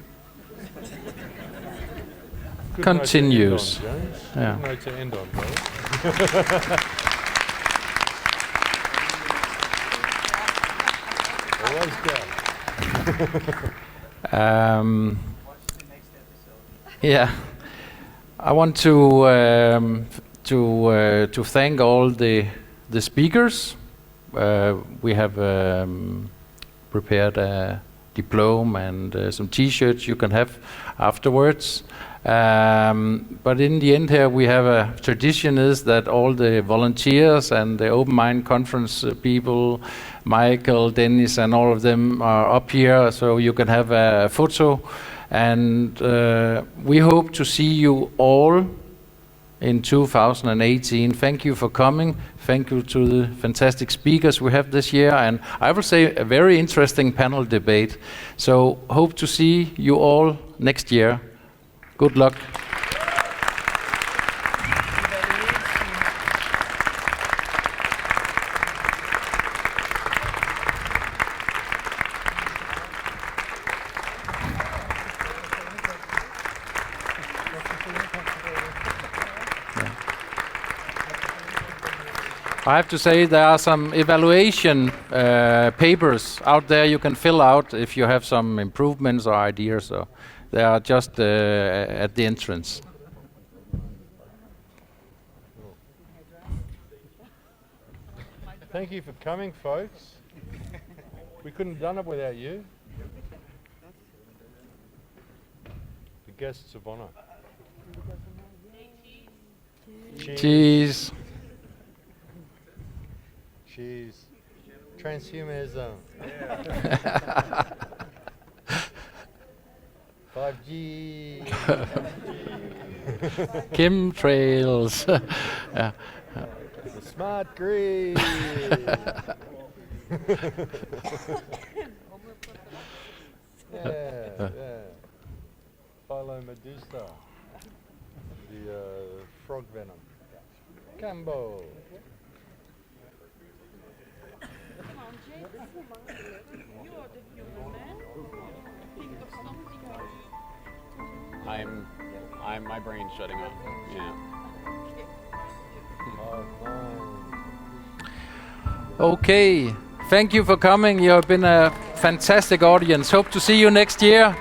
[SPEAKER 1] continues.
[SPEAKER 6] Good note to end on, James.
[SPEAKER 1] Yeah.
[SPEAKER 6] Good note to end on, bro. Always go.
[SPEAKER 1] Yeah, I want to thank all the speakers. We have prepared a diploma and some T-shirts you can have afterwards. But in the end here, we have a tradition is that all the volunteers and the Open Mind Conference people, Michael, Dennis, and all of them are up here, so you can have a photo. And we hope to see you all in 2018. Thank you for coming. Thank you to the fantastic speakers we have this year. And I will say a very interesting panel debate. So hope to see you all next year. Good luck. I have to say there are some evaluation papers out there you can fill out if you have some improvements or ideas. So they are just at the entrance.
[SPEAKER 6] Thank you for coming, folks. We couldn't have done it without you. The guests of honor.
[SPEAKER 1] Cheese.
[SPEAKER 6] Cheese. Transhumanism. 5G.
[SPEAKER 1] Chemtrails. Yeah.
[SPEAKER 6] The smart grid. Yeah. Phyllomedusa. The frog venom. Cambo.
[SPEAKER 3] My brain's shutting off. Yeah.
[SPEAKER 1] Okay, thank you for coming. You have been a fantastic audience. Hope to see you next year.